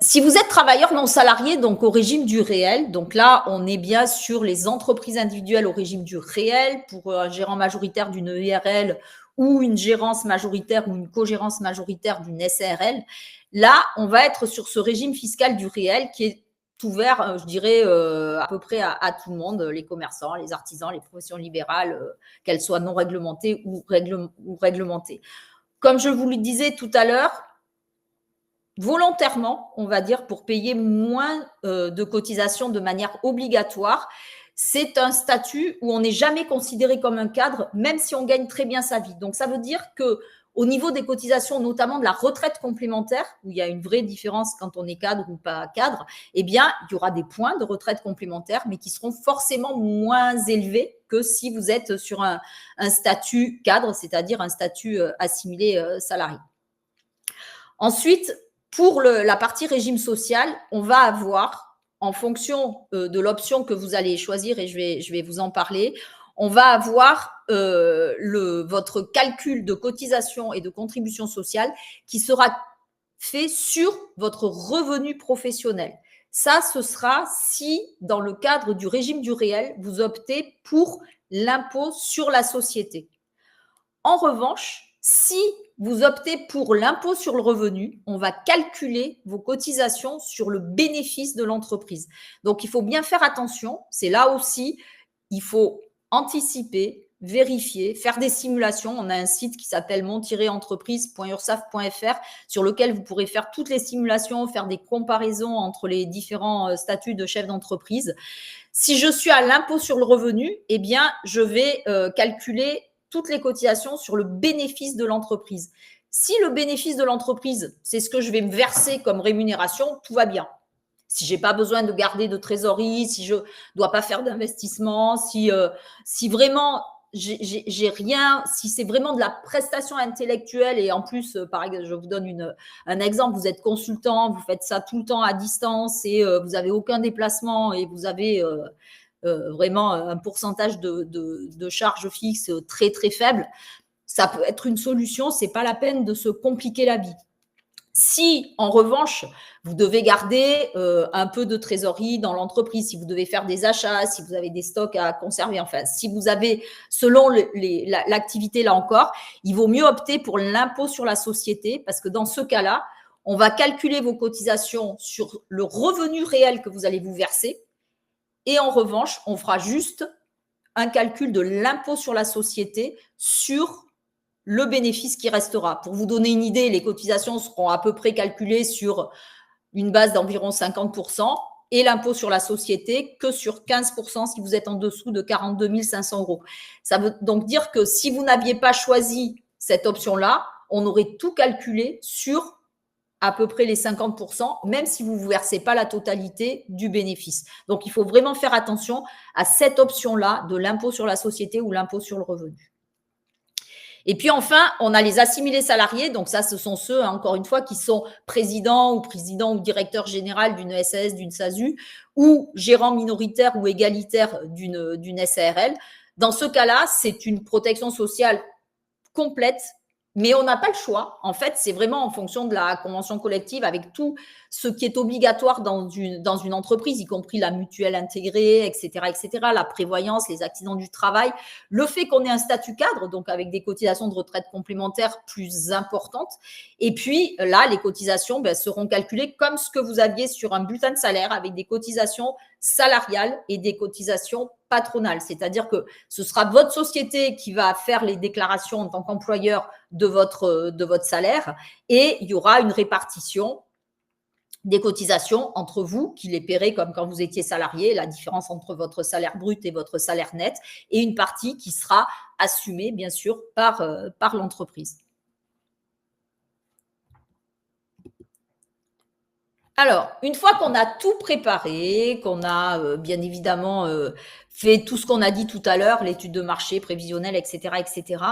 Speaker 2: Si vous êtes travailleur non salarié, donc au régime du réel, donc là, on est bien sur les entreprises individuelles au régime du réel pour un gérant majoritaire d'une EIRL ou une gérance majoritaire ou une cogérance majoritaire d'une SARL. Là, on va être sur ce régime fiscal du réel qui est ouvert, je dirais, à peu près à tout le monde, les commerçants, les artisans, les professions libérales, qu'elles soient non réglementées ou réglementées. Comme je vous le disais tout à l'heure, volontairement, on va dire, pour payer moins de cotisations de manière obligatoire, c'est un statut où on n'est jamais considéré comme un cadre, même si on gagne très bien sa vie. Donc, ça veut dire que au niveau des cotisations, notamment de la retraite complémentaire, où il y a une vraie différence quand on est cadre ou pas cadre, eh bien, il y aura des points de retraite complémentaire, mais qui seront forcément moins élevés que si vous êtes sur un statut cadre, c'est-à-dire un statut assimilé salarié. Ensuite, pour la partie régime social, on va avoir, en fonction de l'option que vous allez choisir, et je vais vous en parler, on va avoir votre calcul de cotisation et de contribution sociale qui sera fait sur votre revenu professionnel. Ça, ce sera si, dans le cadre du régime du réel, vous optez pour l'impôt sur la société. En revanche, si vous optez pour l'impôt sur le revenu, on va calculer vos cotisations sur le bénéfice de l'entreprise. Donc, il faut bien faire attention. C'est là aussi, il faut anticiper, vérifier, faire des simulations. On a un site qui s'appelle mon-entreprise.ursaf.fr sur lequel vous pourrez faire toutes les simulations, faire des comparaisons entre les différents statuts de chef d'entreprise. Si je suis à l'impôt sur le revenu, eh bien, je vais calculer toutes les cotisations sur le bénéfice de l'entreprise. Si le bénéfice de l'entreprise, c'est ce que je vais me verser comme rémunération, tout va bien. Si je n'ai pas besoin de garder de trésorerie, si je ne dois pas faire d'investissement, si vraiment j'ai rien, si c'est vraiment de la prestation intellectuelle et en plus, par exemple, je vous donne un exemple, vous êtes consultant, vous faites ça tout le temps à distance et vous n'avez aucun déplacement et vous avez vraiment un pourcentage de charges fixes très, très faible, ça peut être une solution, ce n'est pas la peine de se compliquer la vie. Si, en revanche, vous devez garder un peu de trésorerie dans l'entreprise, si vous devez faire des achats, si vous avez des stocks à conserver, enfin, si vous avez, selon l'activité là encore, il vaut mieux opter pour l'impôt sur la société parce que dans ce cas-là, on va calculer vos cotisations sur le revenu réel que vous allez vous verser et en revanche, on fera juste un calcul de l'impôt sur la société sur le bénéfice qui restera. Pour vous donner une idée, les cotisations seront à peu près calculées sur une base d'environ 50% et l'impôt sur la société que sur 15% si vous êtes en dessous de 42 500 euros. Ça veut donc dire que si vous n'aviez pas choisi cette option-là, on aurait tout calculé sur à peu près les 50%, même si vous ne versez pas la totalité du bénéfice. Donc, il faut vraiment faire attention à cette option-là de l'impôt sur la société ou l'impôt sur le revenu. Et puis enfin, on a les assimilés salariés. Donc ça, ce sont ceux, encore une fois, qui sont président ou directeur général d'une SAS, d'une SASU, ou gérant minoritaire ou égalitaire d'une SARL. Dans ce cas-là, c'est une protection sociale complète, mais on n'a pas le choix. En fait, c'est vraiment en fonction de la convention collective avec tout ce qui est obligatoire dans une entreprise, y compris la mutuelle intégrée, etc., etc., la prévoyance, les accidents du travail. Le fait qu'on ait un statut cadre, donc avec des cotisations de retraite complémentaires plus importantes. Et puis là, les cotisations seront calculées comme ce que vous aviez sur un bulletin de salaire avec des cotisations salariales et des cotisations patronales. C'est-à-dire que ce sera votre société qui va faire les déclarations en tant qu'employeur de votre salaire et il y aura une répartition des cotisations entre vous qui les paierez comme quand vous étiez salarié, la différence entre votre salaire brut et votre salaire net, et une partie qui sera assumée bien sûr par l'entreprise. Alors, une fois qu'on a tout préparé, qu'on a bien évidemment fait tout ce qu'on a dit tout à l'heure, l'étude de marché prévisionnelle, etc., etc.,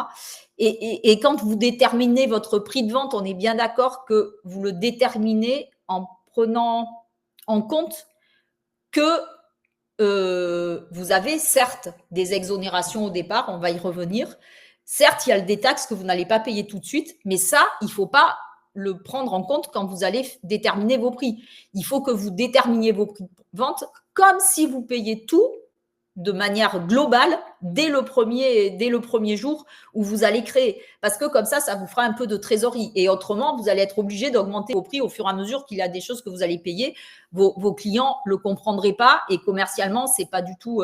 Speaker 2: et quand vous déterminez votre prix de vente, on est bien d'accord que vous le déterminez en prenant en compte que vous avez certes des exonérations au départ, on va y revenir. Certes, il y a des taxes que vous n'allez pas payer tout de suite, mais ça, il ne faut pas le prendre en compte quand vous allez déterminer vos prix. Il faut que vous déterminiez vos prix de vente comme si vous payez tout de manière globale dès le premier jour où vous allez créer. Parce que comme ça vous fera un peu de trésorerie. Et autrement, vous allez être obligé d'augmenter vos prix au fur et à mesure qu'il y a des choses que vous allez payer. Vos clients ne le comprendraient pas et commercialement, c'est pas du tout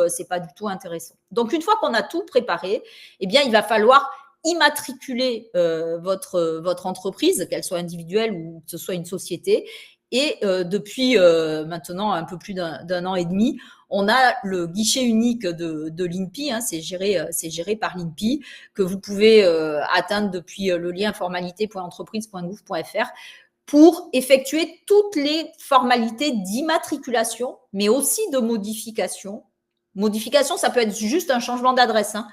Speaker 2: intéressant. Donc, une fois qu'on a tout préparé, eh bien, il va falloir immatriculer votre entreprise, qu'elle soit individuelle ou que ce soit une société. Et depuis maintenant un peu plus d'un an et demi, on a le guichet unique de l'INPI, hein, c'est géré par l'INPI, que vous pouvez atteindre depuis le lien formalité.entreprise.gouv.fr pour effectuer toutes les formalités d'immatriculation, mais aussi de modification. Modification, ça peut être juste un changement d'adresse, hein,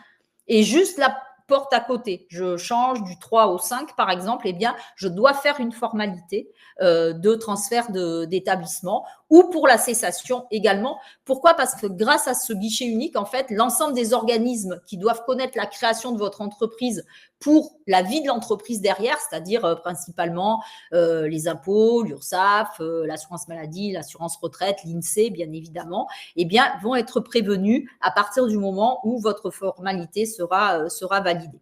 Speaker 2: et juste la porte à côté. Je change du 3 au 5, par exemple, eh bien, je dois faire une formalité de transfert d'établissement ou pour la cessation également. Pourquoi ? Parce que grâce à ce guichet unique, en fait, l'ensemble des organismes qui doivent connaître la création de votre entreprise pour la vie de l'entreprise derrière, c'est-à-dire principalement les impôts, l'URSSAF, l'assurance maladie, l'assurance retraite, l'INSEE, bien évidemment, eh bien, vont être prévenus à partir du moment où votre formalité sera validée.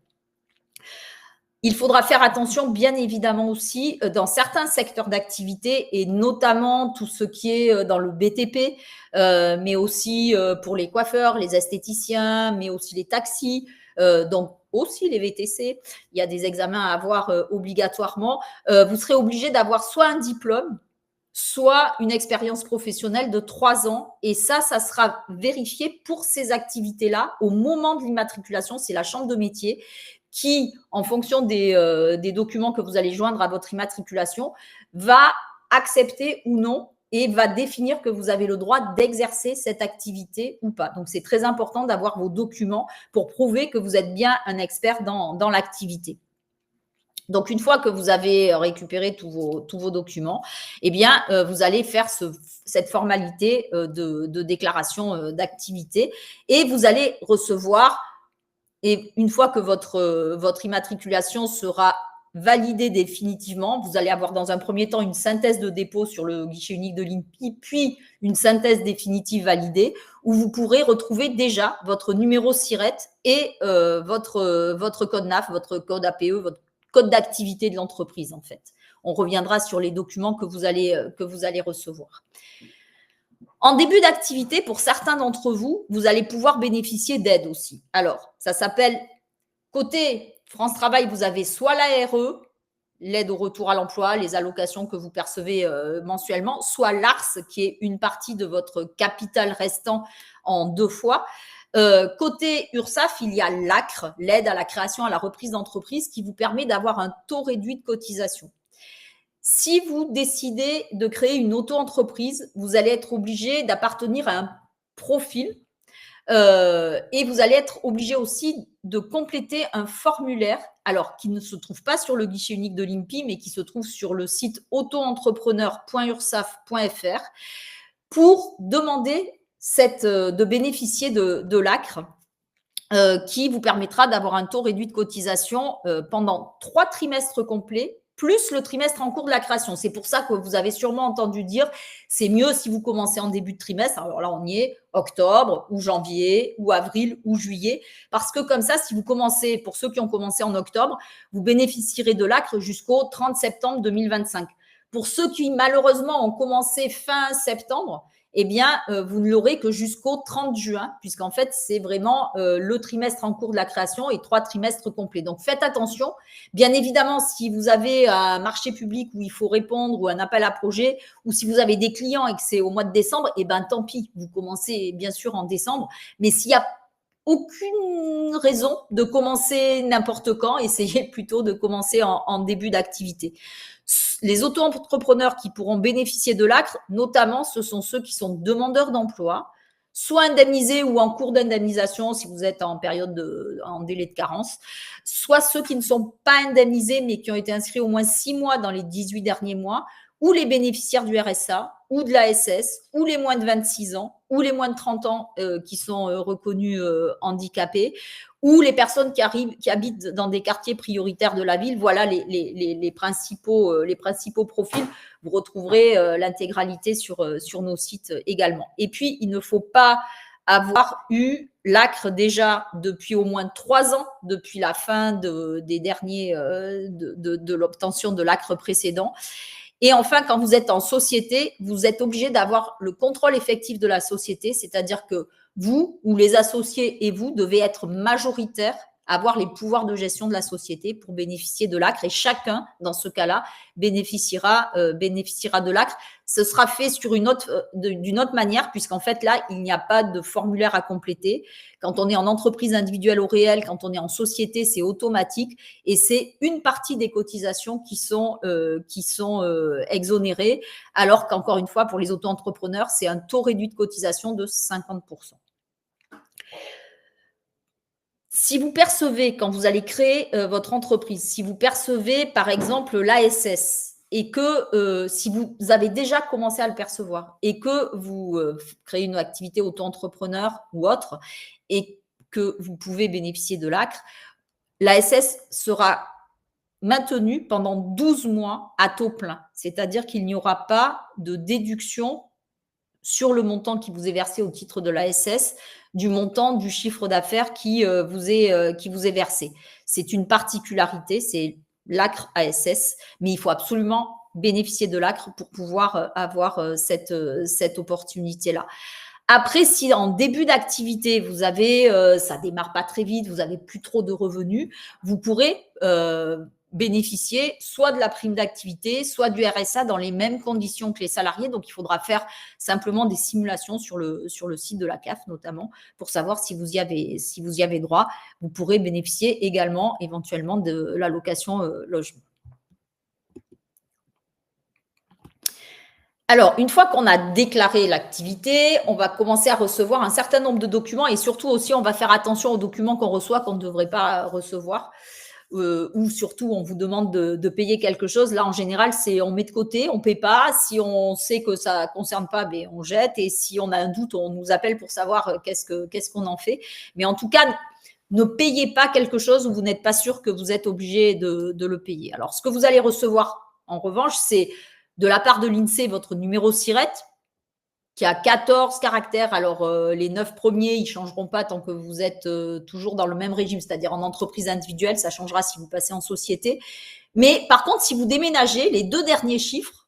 Speaker 2: Il faudra faire attention, bien évidemment aussi, dans certains secteurs d'activité et notamment tout ce qui est dans le BTP, mais aussi pour les coiffeurs, les esthéticiens, mais aussi les taxis, donc aussi les VTC. Il y a des examens à avoir obligatoirement. Vous serez obligé d'avoir soit un diplôme, soit une expérience professionnelle de 3 ans. Et ça sera vérifié pour ces activités-là au moment de l'immatriculation. C'est la chambre de métier qui, en fonction des documents que vous allez joindre à votre immatriculation, va accepter ou non et va définir que vous avez le droit d'exercer cette activité ou pas. Donc, c'est très important d'avoir vos documents pour prouver que vous êtes bien un expert dans l'activité. Donc, une fois que vous avez récupéré tous vos documents, eh bien, vous allez faire cette formalité de déclaration d'activité et vous allez recevoir. Et une fois que votre immatriculation sera validée définitivement, vous allez avoir dans un premier temps une synthèse de dépôt sur le guichet unique de l'INPI, puis une synthèse définitive validée, où vous pourrez retrouver déjà votre numéro SIRET et votre code NAF, votre code APE, votre code d'activité de l'entreprise, en fait. On reviendra sur les documents que vous allez recevoir. En début d'activité, pour certains d'entre vous, vous allez pouvoir bénéficier d'aide aussi. Alors, ça s'appelle côté France Travail, vous avez soit l'ARE, l'aide au retour à l'emploi, les allocations que vous percevez mensuellement, soit l'ARS, qui est une partie de votre capital restant en 2 fois. Côté URSSAF, il y a l'ACRE, l'aide à la création, à la reprise d'entreprise, qui vous permet d'avoir un taux réduit de cotisation. Si vous décidez de créer une auto-entreprise, vous allez être obligé d'appartenir à un profil et vous allez être obligé aussi de compléter un formulaire, alors qui ne se trouve pas sur le guichet unique de l'INPI, mais qui se trouve sur le site autoentrepreneur.ursaf.fr pour demander de bénéficier de l'ACRE. Qui vous permettra d'avoir un taux réduit de cotisation pendant 3 trimestres complets, plus le trimestre en cours de la création. C'est pour ça que vous avez sûrement entendu dire, c'est mieux si vous commencez en début de trimestre. Alors là, on y est, octobre ou janvier ou avril ou juillet, parce que comme ça, si vous commencez, pour ceux qui ont commencé en octobre, vous bénéficierez de l'ACRE jusqu'au 30 septembre 2025. Pour ceux qui, malheureusement, ont commencé fin septembre, eh bien, vous ne l'aurez que jusqu'au 30 juin, puisqu'en fait, c'est vraiment le trimestre en cours de la création et 3 trimestres complets. Donc, faites attention. Bien évidemment, si vous avez un marché public où il faut répondre ou un appel à projet, ou si vous avez des clients et que c'est au mois de décembre, eh bien, tant pis, vous commencez bien sûr en décembre. Mais s'il n'y a aucune raison de commencer n'importe quand, essayez plutôt de commencer en début d'activité. Les auto-entrepreneurs qui pourront bénéficier de l'ACRE, notamment, ce sont ceux qui sont demandeurs d'emploi, soit indemnisés ou en cours d'indemnisation si vous êtes en délai de carence, soit ceux qui ne sont pas indemnisés mais qui ont été inscrits au moins 6 mois dans les 18 derniers mois, ou les bénéficiaires du RSA, ou de l'ASS, ou les moins de 26 ans, ou les moins de 30 ans qui sont reconnus handicapés, ou les personnes qui habitent dans des quartiers prioritaires de la ville. Voilà les principaux profils. Vous retrouverez l'intégralité sur nos sites également. Et puis, il ne faut pas avoir eu l'ACRE déjà depuis au moins 3 ans, depuis la fin de l'obtention de l'ACRE précédent. Et enfin, quand vous êtes en société, vous êtes obligé d'avoir le contrôle effectif de la société, c'est-à-dire que vous ou les associés et vous devez être majoritaires, avoir les pouvoirs de gestion de la société pour bénéficier de l'ACRE, et chacun, dans ce cas-là, bénéficiera de l'ACRE. Ce sera fait d'une autre manière, puisqu'en fait, là, il n'y a pas de formulaire à compléter. Quand on est en entreprise individuelle au réel, quand on est en société, c'est automatique, et c'est une partie des cotisations qui sont exonérées, alors qu'encore une fois, pour les auto-entrepreneurs, c'est un taux réduit de cotisation de 50%. Si vous percevez, quand vous allez créer votre entreprise, si vous percevez par exemple l'ASS et que si vous avez déjà commencé à le percevoir et que vous créez une activité auto-entrepreneur ou autre et que vous pouvez bénéficier de l'ACRE, l'ASS sera maintenue pendant 12 mois à taux plein. C'est-à-dire qu'il n'y aura pas de déduction sur le montant qui vous est versé au titre de l'ASS, du montant du chiffre d'affaires qui vous est versé. C'est une particularité, c'est l'ACRE ASS, mais il faut absolument bénéficier de l'ACRE pour pouvoir avoir cette opportunité-là. Après, si en début d'activité, vous avez, ça démarre pas très vite, vous avez plus trop de revenus, vous pourrez bénéficier soit de la prime d'activité, soit du RSA dans les mêmes conditions que les salariés. Donc, il faudra faire simplement des simulations sur le site de la CAF notamment pour savoir si vous y avez droit. Vous pourrez bénéficier également éventuellement de l'allocation logement. Alors, une fois qu'on a déclaré l'activité, on va commencer à recevoir un certain nombre de documents et surtout aussi, on va faire attention aux documents qu'on reçoit qu'on ne devrait pas recevoir. Ou surtout on vous demande de payer quelque chose. Là, en général, c'est on met de côté, on ne paie pas. Si on sait que ça ne concerne pas, ben, on jette. Et si on a un doute, on nous appelle pour savoir qu'est-ce qu'on en fait. Mais en tout cas, ne payez pas quelque chose où vous n'êtes pas sûr que vous êtes obligé de le payer. Alors, ce que vous allez recevoir, en revanche, c'est de la part de l'INSEE votre numéro SIRET, qui a 14 caractères. Alors, les 9 premiers, ils ne changeront pas tant que vous êtes toujours dans le même régime, c'est-à-dire en entreprise individuelle. Ça changera si vous passez en société. Mais par contre, si vous déménagez, les 2 derniers chiffres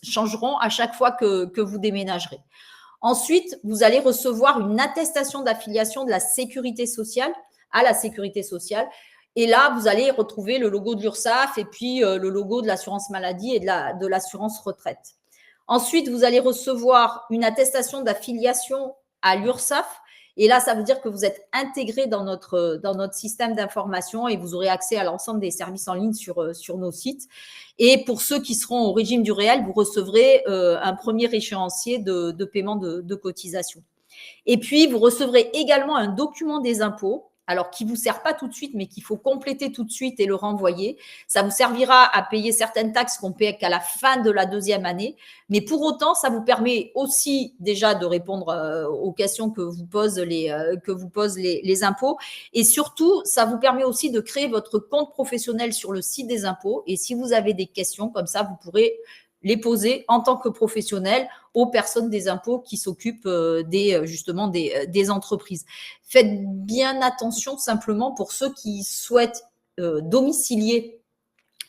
Speaker 2: changeront à chaque fois que vous déménagerez. Ensuite, vous allez recevoir une attestation d'affiliation de la sécurité sociale à la sécurité sociale. Et là, vous allez retrouver le logo de l'URSSAF et puis le logo de l'assurance maladie et de l'assurance retraite. Ensuite, vous allez recevoir une attestation d'affiliation à l'URSSAF. Et là, ça veut dire que vous êtes intégré dans notre système d'information et vous aurez accès à l'ensemble des services en ligne sur nos sites. Et pour ceux qui seront au régime du réel, vous recevrez un premier échéancier de paiement de cotisation. Et puis, vous recevrez également un document des impôts, alors qui ne vous sert pas tout de suite, mais qu'il faut compléter tout de suite et le renvoyer. Ça vous servira à payer certaines taxes qu'on paie qu'à la fin de la deuxième année. Mais pour autant, ça vous permet aussi déjà de répondre aux questions que vous posent les impôts. Et surtout, ça vous permet aussi de créer votre compte professionnel sur le site des impôts. Et si vous avez des questions comme ça, vous pourrez les poser en tant que professionnel aux personnes des impôts qui s'occupent justement des entreprises. Faites bien attention simplement pour ceux qui souhaitent domicilier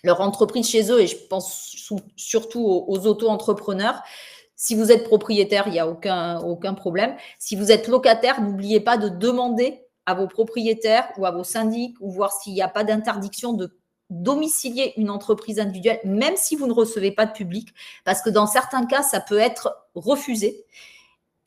Speaker 2: leur entreprise chez eux, et je pense surtout aux auto-entrepreneurs. Si vous êtes propriétaire, il n'y a aucun problème. Si vous êtes locataire, n'oubliez pas de demander à vos propriétaires ou à vos syndics ou voir s'il n'y a pas d'interdiction de domicilier une entreprise individuelle, même si vous ne recevez pas de public, parce que dans certains cas, ça peut être refusé.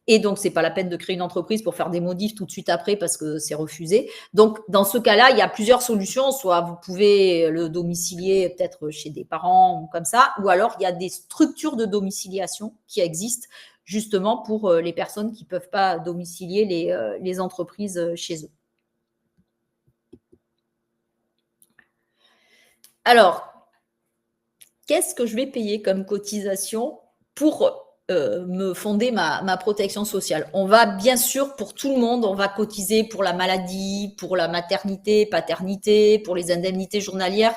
Speaker 2: Et donc, ce n'est pas la peine de créer une entreprise pour faire des modifs tout de suite après parce que c'est refusé. Donc, dans ce cas-là, il y a plusieurs solutions. Soit vous pouvez le domicilier peut-être chez des parents ou comme ça, ou alors il y a des structures de domiciliation qui existent justement pour les personnes qui ne peuvent pas domicilier les entreprises chez eux. Alors, qu'est-ce que je vais payer comme cotisation pour me fonder ma protection sociale? On va bien sûr, pour tout le monde, on va cotiser pour la maladie, pour la maternité, paternité, pour les indemnités journalières,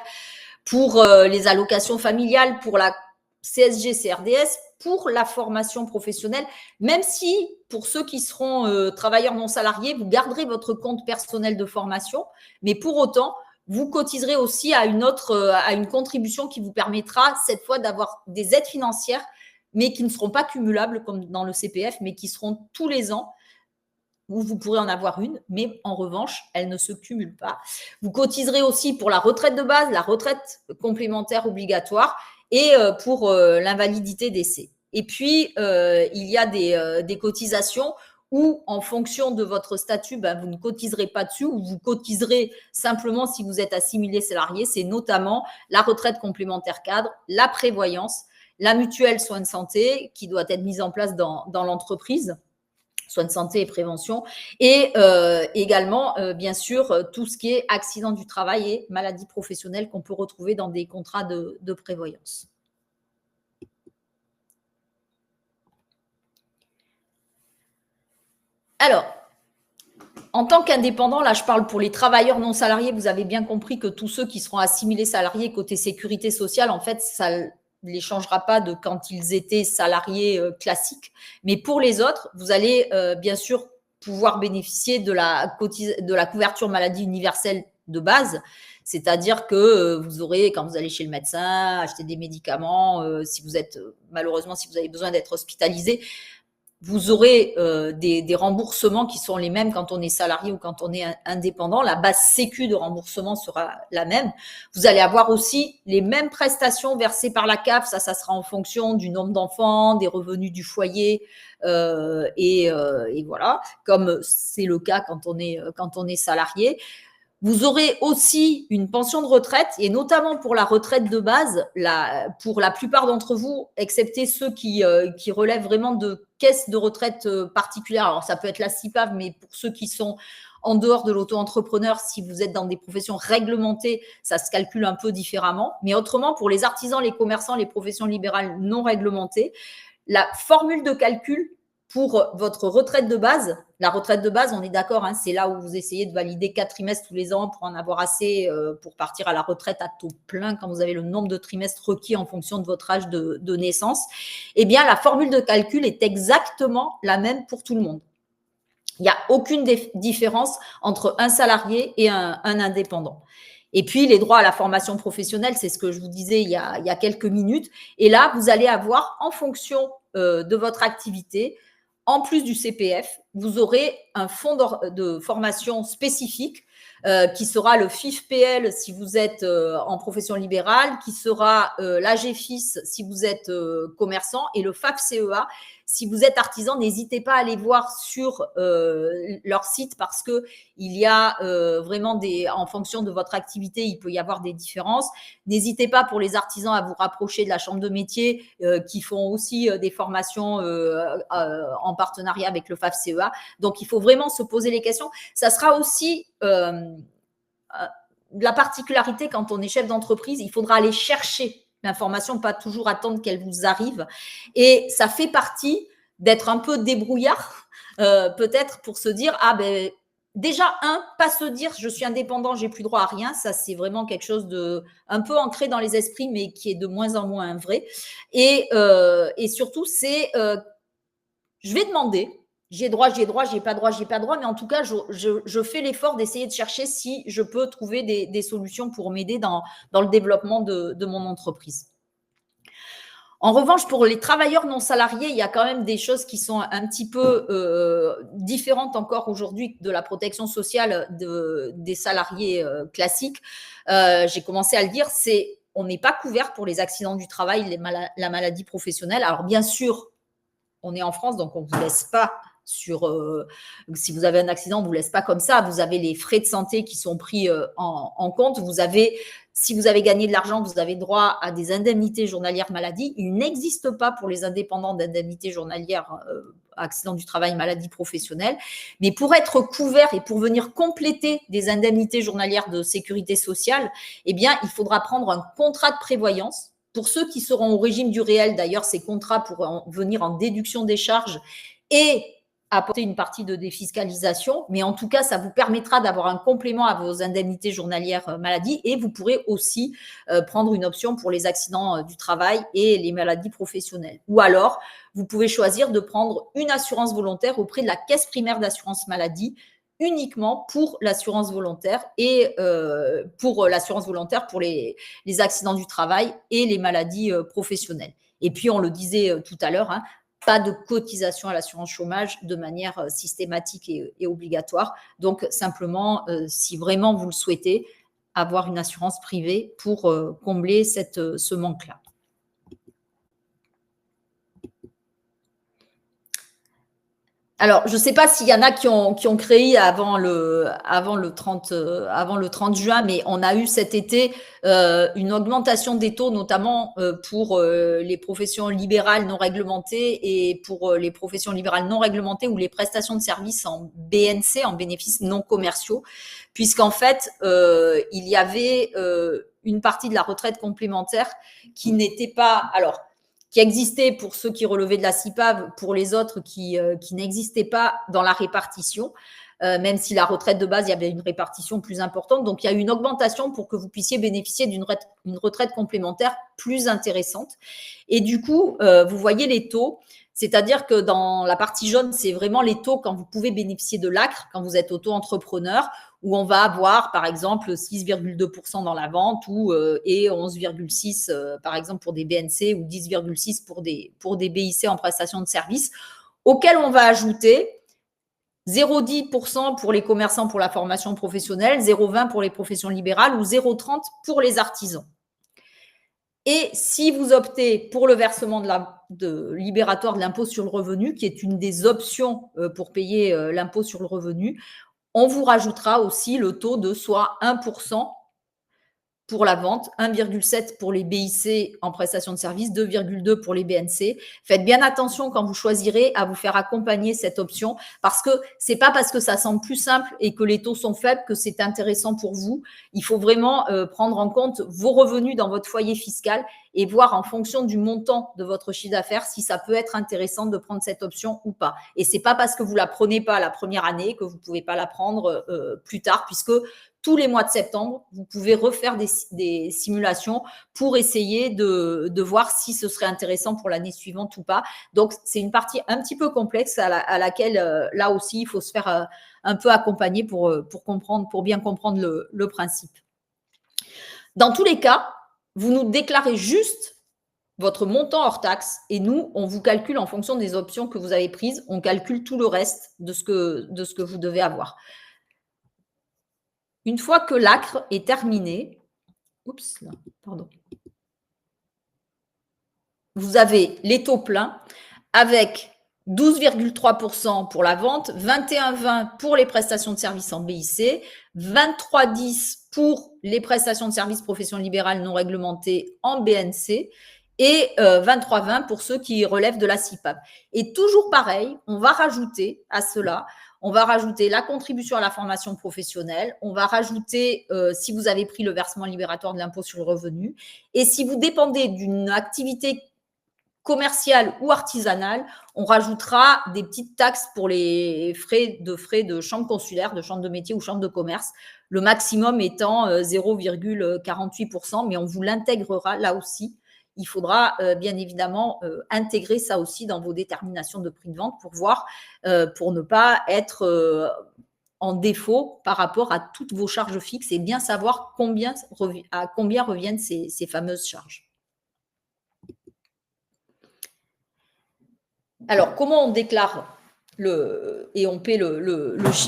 Speaker 2: pour les allocations familiales, pour la CSG, CRDS, pour la formation professionnelle, même si pour ceux qui seront travailleurs non salariés, vous garderez votre compte personnel de formation, mais pour autant, vous cotiserez aussi à une contribution qui vous permettra cette fois d'avoir des aides financières, mais qui ne seront pas cumulables comme dans le CPF, mais qui seront tous les ans, où vous pourrez en avoir une, mais en revanche, elles ne se cumulent pas. Vous cotiserez aussi pour la retraite de base, la retraite complémentaire obligatoire et pour l'invalidité décès. Et puis, il y a des cotisations où, en fonction de votre statut, vous ne cotiserez pas dessus ou vous cotiserez simplement si vous êtes assimilé salarié. C'est notamment la retraite complémentaire cadre, la prévoyance, la mutuelle soins de santé qui doit être mise en place dans l'entreprise, soins de santé et prévention, et également, bien sûr, tout ce qui est accident du travail et maladie professionnelle qu'on peut retrouver dans des contrats de prévoyance. Alors, en tant qu'indépendant, là, je parle pour les travailleurs non salariés. Vous avez bien compris que tous ceux qui seront assimilés salariés côté sécurité sociale, en fait, ça ne les changera pas de quand ils étaient salariés classiques. Mais pour les autres, vous allez bien sûr pouvoir bénéficier de la couverture maladie universelle de base. C'est-à-dire que vous aurez, quand vous allez chez le médecin, acheter des médicaments, malheureusement, si vous avez besoin d'être hospitalisé, vous aurez des remboursements qui sont les mêmes quand on est salarié ou quand on est indépendant. La base sécu de remboursement sera la même. Vous allez avoir aussi les mêmes prestations versées par la CAF. Ça sera en fonction du nombre d'enfants, des revenus du foyer et voilà, comme c'est le cas quand on est salarié. Vous aurez aussi une pension de retraite, et notamment pour la retraite de base, pour la plupart d'entre vous, excepté ceux qui relèvent vraiment de caisses de retraite particulières. Alors, ça peut être la CIPAV, mais pour ceux qui sont en dehors de l'auto-entrepreneur, si vous êtes dans des professions réglementées, ça se calcule un peu différemment. Mais autrement, pour les artisans, les commerçants, les professions libérales non réglementées, la formule de calcul pour votre retraite de base, la retraite de base, on est d'accord, c'est là où vous essayez de valider 4 trimestres tous les ans pour en avoir assez pour partir à la retraite à taux plein quand vous avez le nombre de trimestres requis en fonction de votre âge de naissance. Eh bien, la formule de calcul est exactement la même pour tout le monde. Il n'y a aucune différence entre un salarié et un indépendant. Et puis, les droits à la formation professionnelle, c'est ce que je vous disais il y a quelques minutes. Et là, vous allez avoir, en fonction de votre activité, en plus du CPF, vous aurez un fonds de formation spécifique qui sera le FIF-PL si vous êtes en profession libérale, qui sera l'AGFIS si vous êtes commerçant, et le FAF-CEA si vous êtes artisan. N'hésitez pas à aller voir sur leur site, parce que il y a vraiment en fonction de votre activité, il peut y avoir des différences. N'hésitez pas pour les artisans à vous rapprocher de la chambre de métier qui font aussi des formations en partenariat avec le FAF-CEA. Donc, il faut vraiment se poser les questions. Ça sera aussi la particularité quand on est chef d'entreprise, il faudra aller chercher l'information, pas toujours attendre qu'elle vous arrive. Et ça fait partie d'être un peu débrouillard, peut-être, pour se dire, déjà, pas se dire je suis indépendant, j'ai plus droit à rien. Ça, c'est vraiment quelque chose de un peu ancré dans les esprits, mais qui est de moins en moins vrai. Et surtout, c'est je vais demander. J'ai droit, j'ai pas droit, mais en tout cas, je fais l'effort d'essayer de chercher si je peux trouver des solutions pour m'aider dans le développement de mon entreprise. En revanche, pour les travailleurs non salariés, il y a quand même des choses qui sont un petit peu différentes encore aujourd'hui de la protection sociale des salariés classiques. J'ai commencé à le dire, on n'est pas couvert pour les accidents du travail, la maladie professionnelle. Alors bien sûr, on est en France, donc on ne vous laisse pas si vous avez un accident, on ne vous laisse pas comme ça. Vous avez les frais de santé qui sont pris en compte. Si vous avez gagné de l'argent, vous avez droit à des indemnités journalières maladie. Il n'existe pas pour les indépendants d'indemnités journalières accident du travail, maladie professionnelle. Mais pour être couvert et pour venir compléter des indemnités journalières de sécurité sociale, eh bien, il faudra prendre un contrat de prévoyance. Pour ceux qui seront au régime du réel, d'ailleurs, ces contrats pourront venir en déduction des charges et apporter une partie de défiscalisation, mais en tout cas, ça vous permettra d'avoir un complément à vos indemnités journalières maladie, et vous pourrez aussi prendre une option pour les accidents du travail et les maladies professionnelles. Ou alors, vous pouvez choisir de prendre une assurance volontaire auprès de la caisse primaire d'assurance maladie, uniquement pour l'assurance volontaire et pour l'assurance volontaire pour les accidents du travail et les maladies professionnelles. Et puis, on le disait tout à l'heure, pas de cotisation à l'assurance chômage de manière systématique et obligatoire. Donc, simplement, si vraiment vous le souhaitez, avoir une assurance privée pour combler ce manque-là. Alors, je ne sais pas s'il y en a qui ont créé avant le 30 juin, mais on a eu cet été une augmentation des taux, notamment pour les professions libérales non réglementées et pour les professions libérales non réglementées ou les prestations de services en BNC, en bénéfices non commerciaux, puisqu'en fait, il y avait une partie de la retraite complémentaire qui n'était pas… Alors, qui existait pour ceux qui relevaient de la CIPAV, pour les autres qui n'existaient pas dans la répartition, même si la retraite de base, il y avait une répartition plus importante. Donc, il y a eu une augmentation pour que vous puissiez bénéficier d'une retraite complémentaire plus intéressante. Et du coup, vous voyez les taux, c'est-à-dire que dans la partie jaune, c'est vraiment les taux quand vous pouvez bénéficier de l'ACRE, quand vous êtes auto-entrepreneur, où on va avoir, par exemple, 6,2% dans la vente et 11,6% par exemple pour des BNC ou 10,6% pour des BIC en prestation de services, auquel on va ajouter 0,10% pour les commerçants pour la formation professionnelle, 0,20% pour les professions libérales ou 0,30% pour les artisans. Et si vous optez pour le versement libératoire de l'impôt sur le revenu, qui est une des options pour payer l'impôt sur le revenu, on vous rajoutera aussi le taux de soit 1% pour la vente, 1,7% pour les BIC en prestation de services, 2,2% pour les BNC. Faites bien attention quand vous choisirez à vous faire accompagner cette option, parce que c'est pas parce que ça semble plus simple et que les taux sont faibles que c'est intéressant pour vous. Il faut vraiment prendre en compte vos revenus dans votre foyer fiscal et voir en fonction du montant de votre chiffre d'affaires si ça peut être intéressant de prendre cette option ou pas. Et c'est pas parce que vous la prenez pas la première année que vous pouvez pas la prendre plus tard, puisque tous les mois de septembre, vous pouvez refaire des simulations pour essayer de voir si ce serait intéressant pour l'année suivante ou pas. Donc, c'est une partie un petit peu complexe à laquelle, là aussi, il faut se faire un peu accompagner pour bien comprendre le principe. Dans tous les cas, vous nous déclarez juste votre montant hors taxe et nous, on vous calcule en fonction des options que vous avez prises. On calcule tout le reste de ce que vous devez avoir. Une fois que l'ACRE est terminé, oups, là, pardon. Vous avez les taux pleins avec 12,3% pour la vente, 21,20 pour les prestations de services en BIC, 23,10 pour les prestations de services professions libérales non réglementées en BNC et 23,20 pour ceux qui relèvent de la CIPAP. Et toujours pareil, on va rajouter à cela, on va rajouter la contribution à la formation professionnelle, on va rajouter si vous avez pris le versement libératoire de l'impôt sur le revenu, et si vous dépendez d'une activité commerciale ou artisanale, on rajoutera des petites taxes pour les frais de chambre consulaire, de chambre de métier ou chambre de commerce, le maximum étant 0,48%, mais on vous l'intégrera là aussi. Il faudra bien évidemment intégrer ça aussi dans vos déterminations de prix de vente pour voir, pour ne pas être en défaut par rapport à toutes vos charges fixes et bien savoir à combien reviennent ces fameuses charges. Alors, comment on déclare et on paie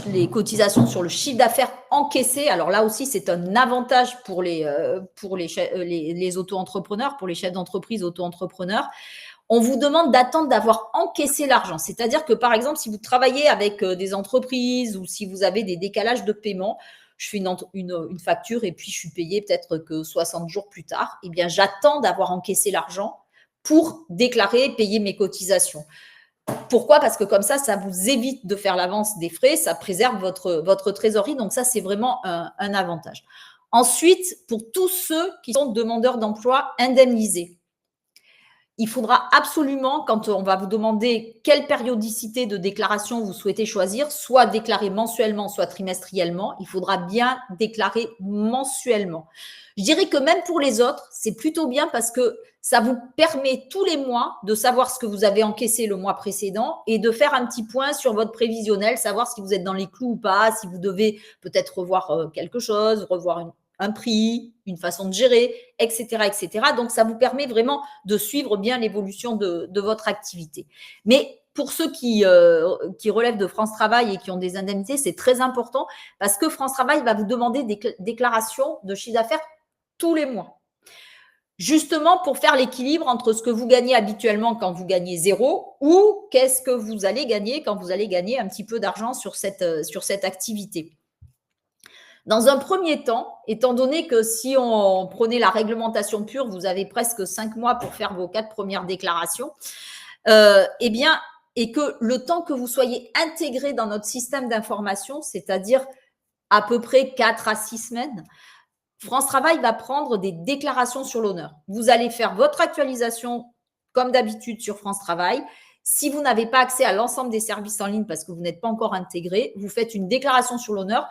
Speaker 2: les cotisations sur le chiffre d'affaires encaissé? Alors là aussi, c'est un avantage pour les auto-entrepreneurs, pour les chefs d'entreprise auto-entrepreneurs. On vous demande d'attendre d'avoir encaissé l'argent. C'est-à-dire que, par exemple, si vous travaillez avec des entreprises ou si vous avez des décalages de paiement, je fais une facture et puis je suis payée peut-être que 60 jours plus tard, eh bien, j'attends d'avoir encaissé l'argent pour déclarer et payer mes cotisations. Pourquoi? Parce que comme ça vous évite de faire l'avance des frais, ça préserve votre trésorerie. Donc ça, c'est vraiment un avantage. Ensuite, pour tous ceux qui sont demandeurs d'emploi indemnisés, il faudra absolument, quand on va vous demander quelle périodicité de déclaration vous souhaitez choisir, soit déclarer mensuellement, soit trimestriellement, il faudra bien déclarer mensuellement. Je dirais que même pour les autres, c'est plutôt bien parce que ça vous permet tous les mois de savoir ce que vous avez encaissé le mois précédent et de faire un petit point sur votre prévisionnel, savoir si vous êtes dans les clous ou pas, si vous devez peut-être revoir quelque chose, revoir un prix, une façon de gérer, etc., etc. Donc, ça vous permet vraiment de suivre bien l'évolution de votre activité. Mais pour ceux qui relèvent de France Travail et qui ont des indemnités, c'est très important parce que France Travail va vous demander des déclarations de chiffre d'affaires tous les mois. Justement pour faire l'équilibre entre ce que vous gagnez habituellement quand vous gagnez zéro ou qu'est-ce que vous allez gagner quand vous allez gagner un petit peu d'argent sur cette activité. Dans un premier temps, étant donné que si on prenait la réglementation pure, vous avez presque 5 mois pour faire vos 4 premières déclarations, et que le temps que vous soyez intégré dans notre système d'information, c'est-à-dire à peu près 4 à 6 semaines, France Travail va prendre des déclarations sur l'honneur. Vous allez faire votre actualisation comme d'habitude sur France Travail. Si vous n'avez pas accès à l'ensemble des services en ligne parce que vous n'êtes pas encore intégré, vous faites une déclaration sur l'honneur.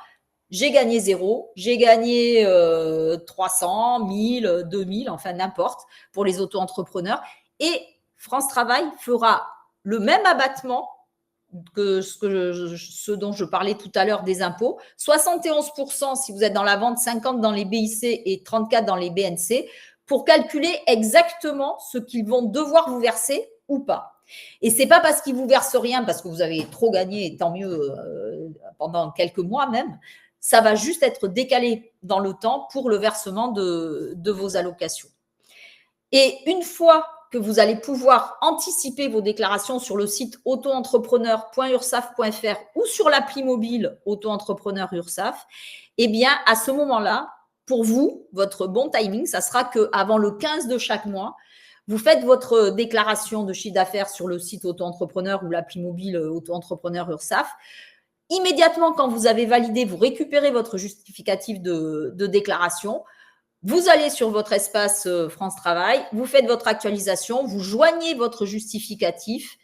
Speaker 2: J'ai gagné 0, j'ai gagné 300, 1000, 2000, enfin n'importe, pour les auto-entrepreneurs. Et France Travail fera le même abattement que ce dont je parlais tout à l'heure des impôts. 71% si vous êtes dans la vente, 50% dans les BIC et 34% dans les BNC, pour calculer exactement ce qu'ils vont devoir vous verser ou pas. Et ce n'est pas parce qu'ils ne vous versent rien, parce que vous avez trop gagné, tant mieux, pendant quelques mois même. Ça va juste être décalé dans le temps pour le versement de vos allocations. Et une fois que vous allez pouvoir anticiper vos déclarations sur le site auto-entrepreneur.ursaf.fr ou sur l'appli mobile auto-entrepreneur URSAF, eh bien, à ce moment-là, pour vous, votre bon timing, ça sera qu'avant le 15 de chaque mois, vous faites votre déclaration de chiffre d'affaires sur le site auto-entrepreneur ou l'appli mobile auto-entrepreneur URSAF. Immédiatement, quand vous avez validé, vous récupérez votre justificatif de déclaration. Vous allez sur votre espace France Travail, vous faites votre actualisation, vous joignez votre justificatif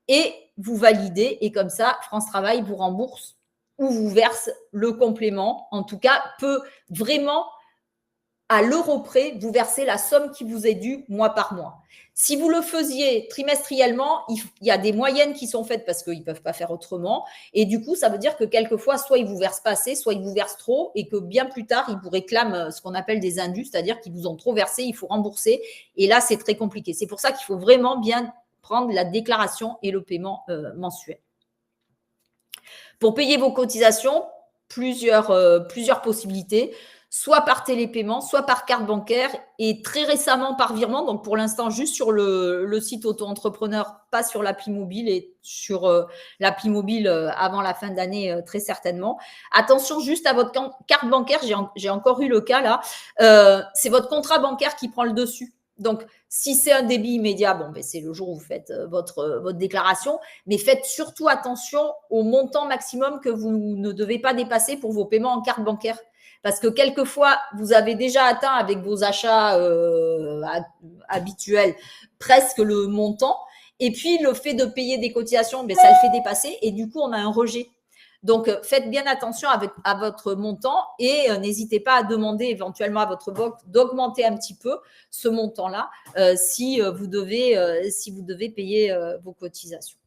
Speaker 2: et vous validez. Et comme ça, France Travail vous rembourse ou vous verse le complément. En tout cas, peut vraiment, à l'euro près, vous verser la somme qui vous est due mois par mois. Si vous le faisiez trimestriellement, il y a des moyennes qui sont faites parce qu'ils ne peuvent pas faire autrement. Et du coup, ça veut dire que quelquefois, soit ils ne vous versent pas assez, soit ils vous versent trop et que bien plus tard, ils vous réclament ce qu'on appelle des indus, c'est-à-dire qu'ils vous ont trop versé, il faut rembourser. Et là, c'est très compliqué. C'est pour ça qu'il faut vraiment bien prendre la déclaration et le paiement mensuel. Pour payer vos cotisations, plusieurs possibilités, soit par télépaiement, soit par carte bancaire et très récemment par virement. Donc, pour l'instant, juste sur le site auto-entrepreneur, pas sur l'appli mobile et sur l'appli mobile avant la fin d'année, très certainement. Attention juste à votre carte bancaire. J'ai encore eu le cas là. C'est votre contrat bancaire qui prend le dessus. Donc, si c'est un débit immédiat, bon, ben, c'est le jour où vous faites votre déclaration, mais faites surtout attention au montant maximum que vous ne devez pas dépasser pour vos paiements en carte bancaire. Parce que quelquefois, vous avez déjà atteint avec vos achats habituels presque le montant. Et puis, le fait de payer des cotisations, ben, ça le fait dépasser. Et du coup, on a un rejet. Donc, faites bien attention à votre montant et n'hésitez pas à demander éventuellement à votre banque d'augmenter un petit peu ce montant-là si vous devez payer vos cotisations.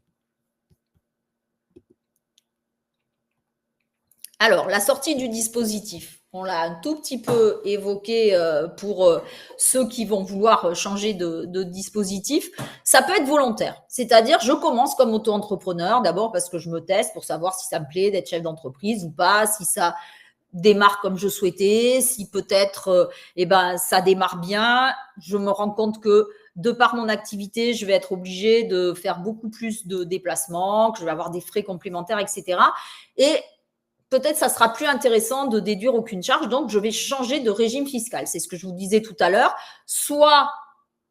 Speaker 2: Alors, la sortie du dispositif, on l'a un tout petit peu évoqué pour ceux qui vont vouloir changer de dispositif. Ça peut être volontaire, c'est-à-dire je commence comme auto-entrepreneur, d'abord parce que je me teste pour savoir si ça me plaît d'être chef d'entreprise ou pas, si ça démarre comme je souhaitais, si peut-être ça démarre bien. Je me rends compte que de par mon activité, je vais être obligée de faire beaucoup plus de déplacements, que je vais avoir des frais complémentaires, etc. Et peut-être ça sera plus intéressant de déduire aucune charge, donc je vais changer de régime fiscal. C'est ce que je vous disais tout à l'heure. Soit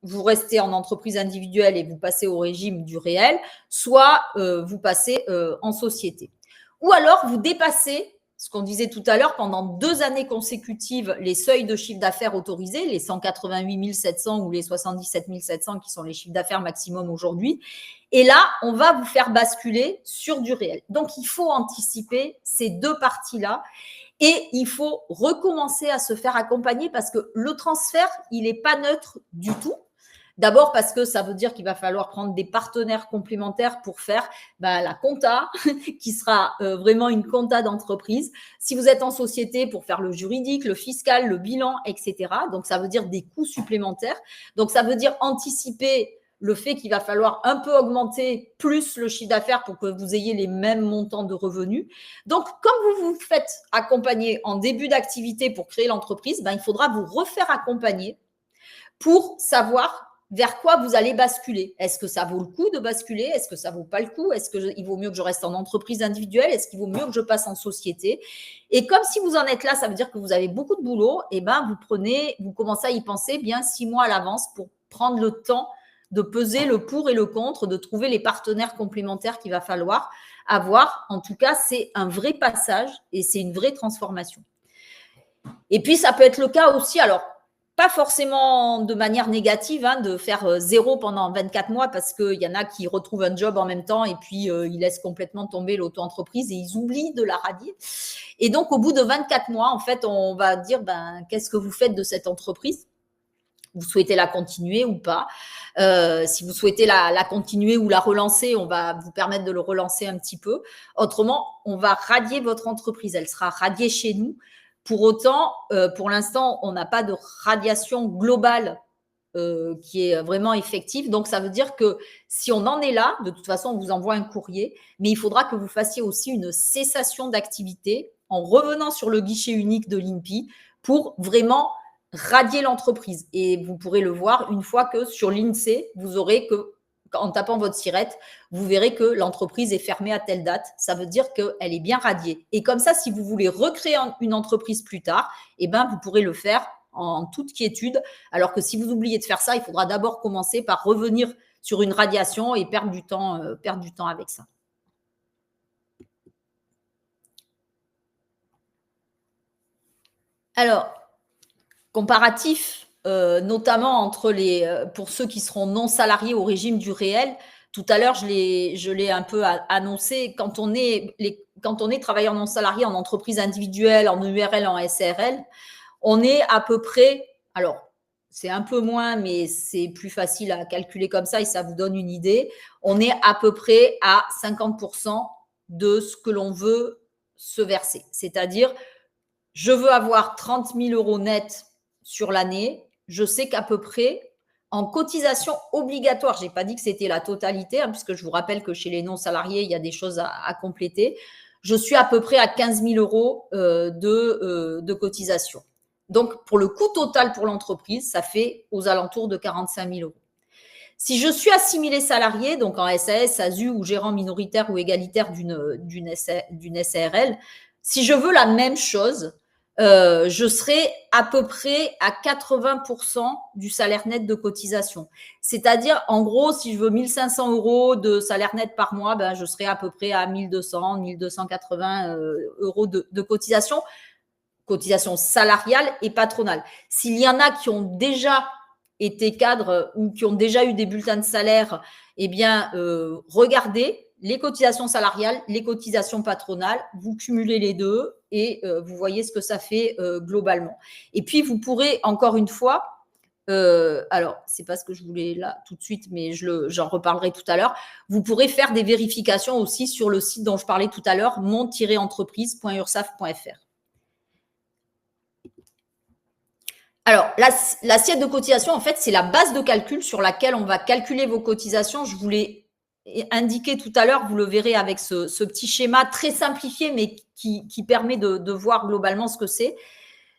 Speaker 2: vous restez en entreprise individuelle et vous passez au régime du réel, soit vous passez en société. Ou alors vous dépassez ce qu'on disait tout à l'heure, pendant 2 années consécutives, les seuils de chiffre d'affaires autorisés, les 188 700 ou les 77 700 qui sont les chiffres d'affaires maximum aujourd'hui. Et là, on va vous faire basculer sur du réel. Donc, il faut anticiper ces deux parties-là et il faut recommencer à se faire accompagner parce que le transfert, il n'est pas neutre du tout. D'abord parce que ça veut dire qu'il va falloir prendre des partenaires complémentaires pour faire la compta, qui sera vraiment une compta d'entreprise. Si vous êtes en société, pour faire le juridique, le fiscal, le bilan, etc. Donc, ça veut dire des coûts supplémentaires. Donc, ça veut dire anticiper le fait qu'il va falloir un peu augmenter plus le chiffre d'affaires pour que vous ayez les mêmes montants de revenus. Donc, comme vous vous faites accompagner en début d'activité pour créer l'entreprise, il faudra vous refaire accompagner pour savoir vers quoi vous allez basculer. Est-ce que ça vaut le coup de basculer? Est-ce que ça vaut pas le coup? Est-ce qu'il vaut mieux que je reste en entreprise individuelle? Est-ce qu'il vaut mieux que je passe en société? Et comme si vous en êtes là, ça veut dire que vous avez beaucoup de boulot, et vous commencez à y penser bien 6 mois à l'avance pour prendre le temps de peser le pour et le contre, de trouver les partenaires complémentaires qu'il va falloir avoir. En tout cas, c'est un vrai passage et c'est une vraie transformation. Et puis, ça peut être le cas aussi, alors, pas forcément de manière négative, de faire 0 pendant 24 mois parce qu'il y en a qui retrouvent un job en même temps et puis ils laissent complètement tomber l'auto-entreprise et ils oublient de la radier. Et donc, au bout de 24 mois, en fait, on va dire qu'est-ce que vous faites de cette entreprise? Vous souhaitez la continuer ou pas? Si vous souhaitez la continuer ou la relancer, on va vous permettre de le relancer un petit peu. Autrement, on va radier votre entreprise. Elle sera radiée chez nous. Pour autant, pour l'instant, on n'a pas de radiation globale qui est vraiment effective. Donc, ça veut dire que si on en est là, de toute façon, on vous envoie un courrier, mais il faudra que vous fassiez aussi une cessation d'activité en revenant sur le guichet unique de l'INPI pour vraiment radier l'entreprise. Et vous pourrez le voir une fois que sur l'INSEE, vous aurez que, en tapant votre sirette, vous verrez que l'entreprise est fermée à telle date. Ça veut dire qu'elle est bien radiée. Et comme ça, si vous voulez recréer une entreprise plus tard, vous pourrez le faire en toute quiétude. Alors que si vous oubliez de faire ça, il faudra d'abord commencer par revenir sur une radiation et perdre du temps avec ça. Alors, comparatif, notamment entre pour ceux qui seront non salariés au régime du réel. Tout à l'heure, je l'ai un peu annoncé. Quand on est travailleur non salarié en entreprise individuelle, en URL, en SRL, on est à peu près, alors c'est un peu moins, mais c'est plus facile à calculer comme ça et ça vous donne une idée. On est à peu près à 50% de ce que l'on veut se verser. C'est-à-dire, je veux avoir 30 000 euros net sur l'année. Je sais qu'à peu près, en cotisation obligatoire, je n'ai pas dit que c'était la totalité, puisque je vous rappelle que chez les non-salariés, il y a des choses à compléter. je suis à peu près à 15 000 euros de cotisation. Donc, pour le coût total pour l'entreprise, ça fait aux alentours de 45 000 euros. Si je suis assimilé salarié, donc en SAS, ASU ou gérant minoritaire ou égalitaire d'une SARL, si je veux la même chose, je serai à peu près à 80% du salaire net de cotisation. C'est-à-dire, en gros, si je veux 1 500 euros de salaire net par mois, ben, je serai à peu près à 1 200, 1 280 euros de cotisation salariale et patronale. S'il y en a qui ont déjà été cadres ou qui ont déjà eu des bulletins de salaire, eh bien, regardez les cotisations salariales, les cotisations patronales, vous cumulez les deux et vous voyez ce que ça fait globalement. Et puis, vous pourrez, encore une fois, alors, c'est pas ce que je voulais là tout de suite, mais j'en reparlerai tout à l'heure. Vous pourrez faire des vérifications aussi sur le site dont je parlais tout à l'heure, mon-entreprise.ursaf.fr. Alors, l'assiette de cotisation, en fait, c'est la base de calcul sur laquelle on va calculer vos cotisations. Je vous l'ai indiqué tout à l'heure, vous le verrez avec ce petit schéma très simplifié, mais qui permet de voir globalement ce que c'est.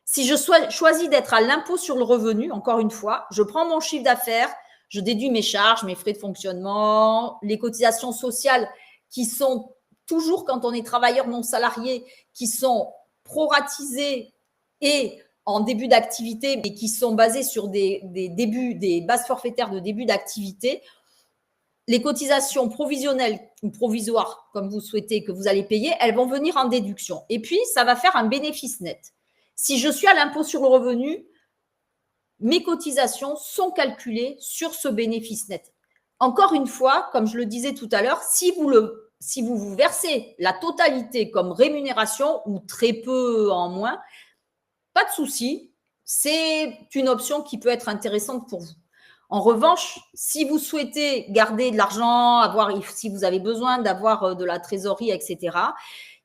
Speaker 2: Si je choisis d'être à l'impôt sur le revenu, encore une fois, je prends mon chiffre d'affaires, je déduis mes charges, mes frais de fonctionnement, les cotisations sociales qui sont toujours, quand on est travailleur non salarié, qui sont proratisées et en début d'activité, mais qui sont basées sur des bases forfaitaires de début d'activité. Les cotisations provisionnelles ou provisoires, comme vous souhaitez, que vous allez payer, elles vont venir en déduction. Et puis, ça va faire un bénéfice net. Si je suis à l'impôt sur le revenu, mes cotisations sont calculées sur ce bénéfice net. Encore une fois, comme je le disais tout à l'heure, si vous versez la totalité comme rémunération ou très peu en moins, pas de souci, c'est une option qui peut être intéressante pour vous. En revanche, si vous souhaitez garder de l'argent, si vous avez besoin d'avoir de la trésorerie, etc.,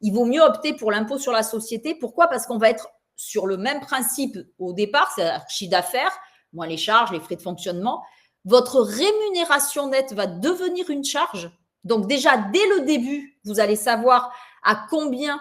Speaker 2: il vaut mieux opter pour l'impôt sur la société. Pourquoi ? Parce qu'on va être sur le même principe au départ, c'est-à-dire chiffre d'affaires, moins les charges, les frais de fonctionnement. Votre rémunération nette va devenir une charge. Donc déjà, dès le début, vous allez savoir à combien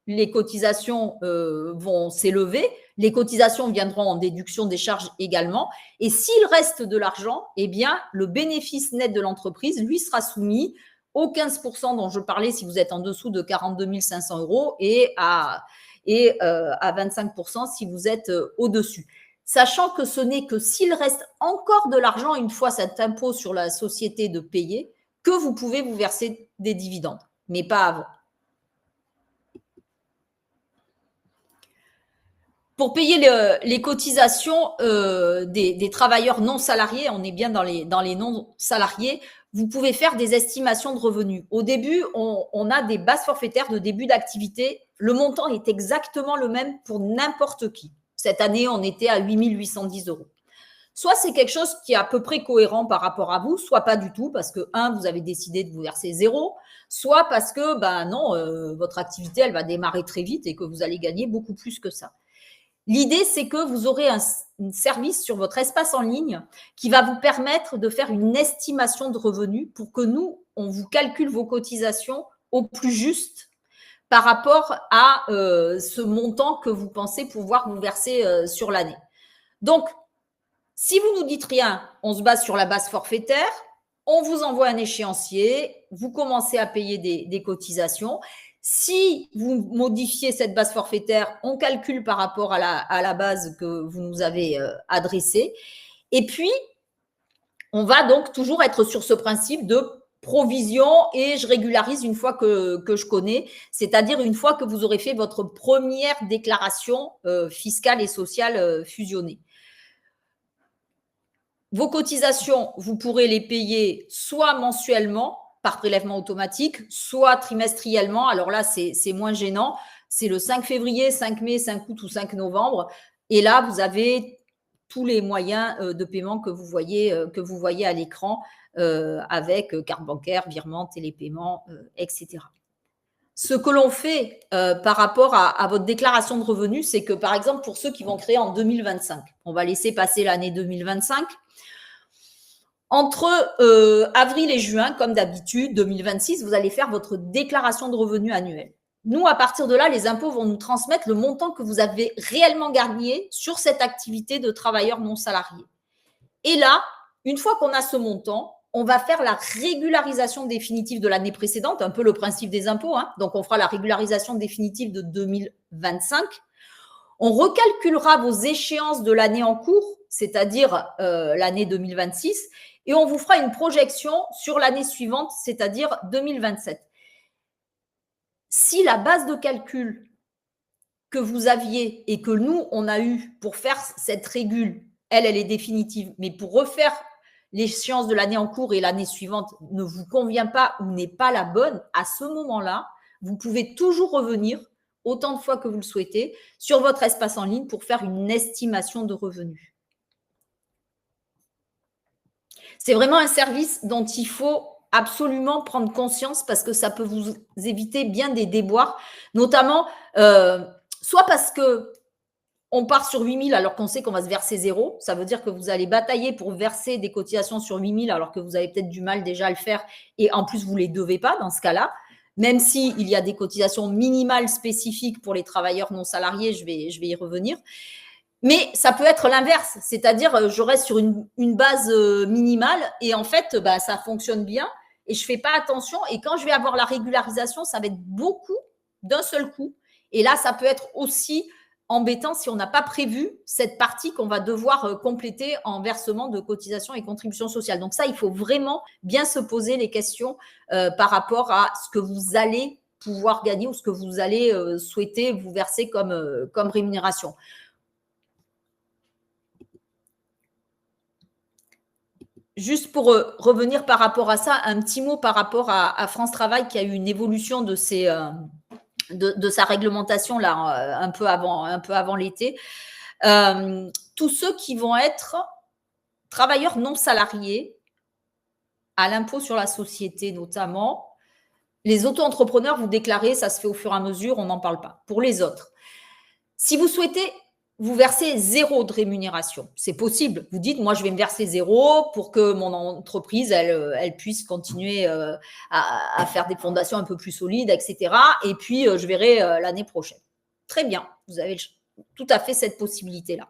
Speaker 2: les cotisations vont s'élever, les cotisations viendront en déduction des charges également, et s'il reste de l'argent, eh bien, le bénéfice net de l'entreprise, lui, sera soumis aux 15% dont je parlais si vous êtes en dessous de 42 500 euros et à 25% si vous êtes au-dessus. Sachant que ce n'est que s'il reste encore de l'argent, une fois cet impôt sur la société de payer, que vous pouvez vous verser des dividendes, mais pas avant. Pour payer les cotisations des travailleurs non salariés, on est bien dans les non salariés, vous pouvez faire des estimations de revenus. Au début, on a des bases forfaitaires de début d'activité. Le montant est exactement le même pour n'importe qui. Cette année, on était à 8 810 euros. Soit c'est quelque chose qui est à peu près cohérent par rapport à vous, soit pas du tout, parce que, vous avez décidé de vous verser 0, soit parce que, votre activité, elle va démarrer très vite et que vous allez gagner beaucoup plus que ça. L'idée, c'est que vous aurez un service sur votre espace en ligne qui va vous permettre de faire une estimation de revenus pour que nous, on vous calcule vos cotisations au plus juste par rapport à ce montant que vous pensez pouvoir vous verser sur l'année. Donc, si vous nous dites rien, on se base sur la base forfaitaire, on vous envoie un échéancier, vous commencez à payer des cotisations. Si vous modifiez cette base forfaitaire, on calcule par rapport à la base que vous nous avez adressée. Et puis, on va donc toujours être sur ce principe de provision et je régularise une fois que je connais, c'est-à-dire une fois que vous aurez fait votre première déclaration fiscale et sociale fusionnée. Vos cotisations, vous pourrez les payer soit mensuellement, par prélèvement automatique, soit trimestriellement. Alors là, c'est moins gênant. C'est le 5 février, 5 mai, 5 août ou 5 novembre. Et là, vous avez tous les moyens de paiement que vous voyez à l'écran avec carte bancaire, virement, télépaiement, etc. Ce que l'on fait par rapport à votre déclaration de revenus, c'est que, par exemple, pour ceux qui vont créer en 2025, on va laisser passer l'année 2025. Entre avril et juin, comme d'habitude, 2026, vous allez faire votre déclaration de revenus annuelle. Nous, à partir de là, les impôts vont nous transmettre le montant que vous avez réellement gagné sur cette activité de travailleur non salarié. Et là, une fois qu'on a ce montant, on va faire la régularisation définitive de l'année précédente, un peu le principe des impôts. Donc, on fera la régularisation définitive de 2025. On recalculera vos échéances de l'année en cours, c'est-à-dire l'année 2026, et on vous fera une projection sur l'année suivante, c'est-à-dire 2027. Si la base de calcul que vous aviez et que nous, on a eu pour faire cette régule, elle est définitive, mais pour refaire l'échéance de l'année en cours et l'année suivante ne vous convient pas ou n'est pas la bonne, à ce moment-là, vous pouvez toujours revenir autant de fois que vous le souhaitez sur votre espace en ligne pour faire une estimation de revenus. C'est vraiment un service dont il faut absolument prendre conscience parce que ça peut vous éviter bien des déboires, notamment soit parce que on part sur 8 000 alors qu'on sait qu'on va se verser zéro. Ça veut dire que vous allez batailler pour verser des cotisations sur 8 000 alors que vous avez peut-être du mal déjà à le faire et en plus, vous ne les devez pas dans ce cas-là. Même s'il y a des cotisations minimales spécifiques pour les travailleurs non salariés, je vais y revenir. Mais ça peut être l'inverse, c'est-à-dire je reste sur une base minimale et en fait, ça fonctionne bien et je ne fais pas attention. Et quand je vais avoir la régularisation, ça va être beaucoup d'un seul coup. Et là, ça peut être aussi embêtant si on n'a pas prévu cette partie qu'on va devoir compléter en versement de cotisations et contributions sociales. Donc ça, il faut vraiment bien se poser les questions par rapport à ce que vous allez pouvoir gagner ou ce que vous allez souhaiter vous verser comme rémunération. Juste pour revenir par rapport à ça, un petit mot par rapport à France Travail qui a eu une évolution de sa réglementation là un peu avant l'été. Tous ceux qui vont être travailleurs non salariés à l'impôt sur la société notamment, les auto-entrepreneurs, vous déclarez, ça se fait au fur et à mesure, on n'en parle pas. Pour les autres, si vous souhaitez vous versez zéro de rémunération. C'est possible. Vous dites, moi, je vais me verser zéro pour que mon entreprise, elle puisse continuer à faire des fondations un peu plus solides, etc. Et puis, je verrai l'année prochaine. Très bien. Vous avez tout à fait cette possibilité-là.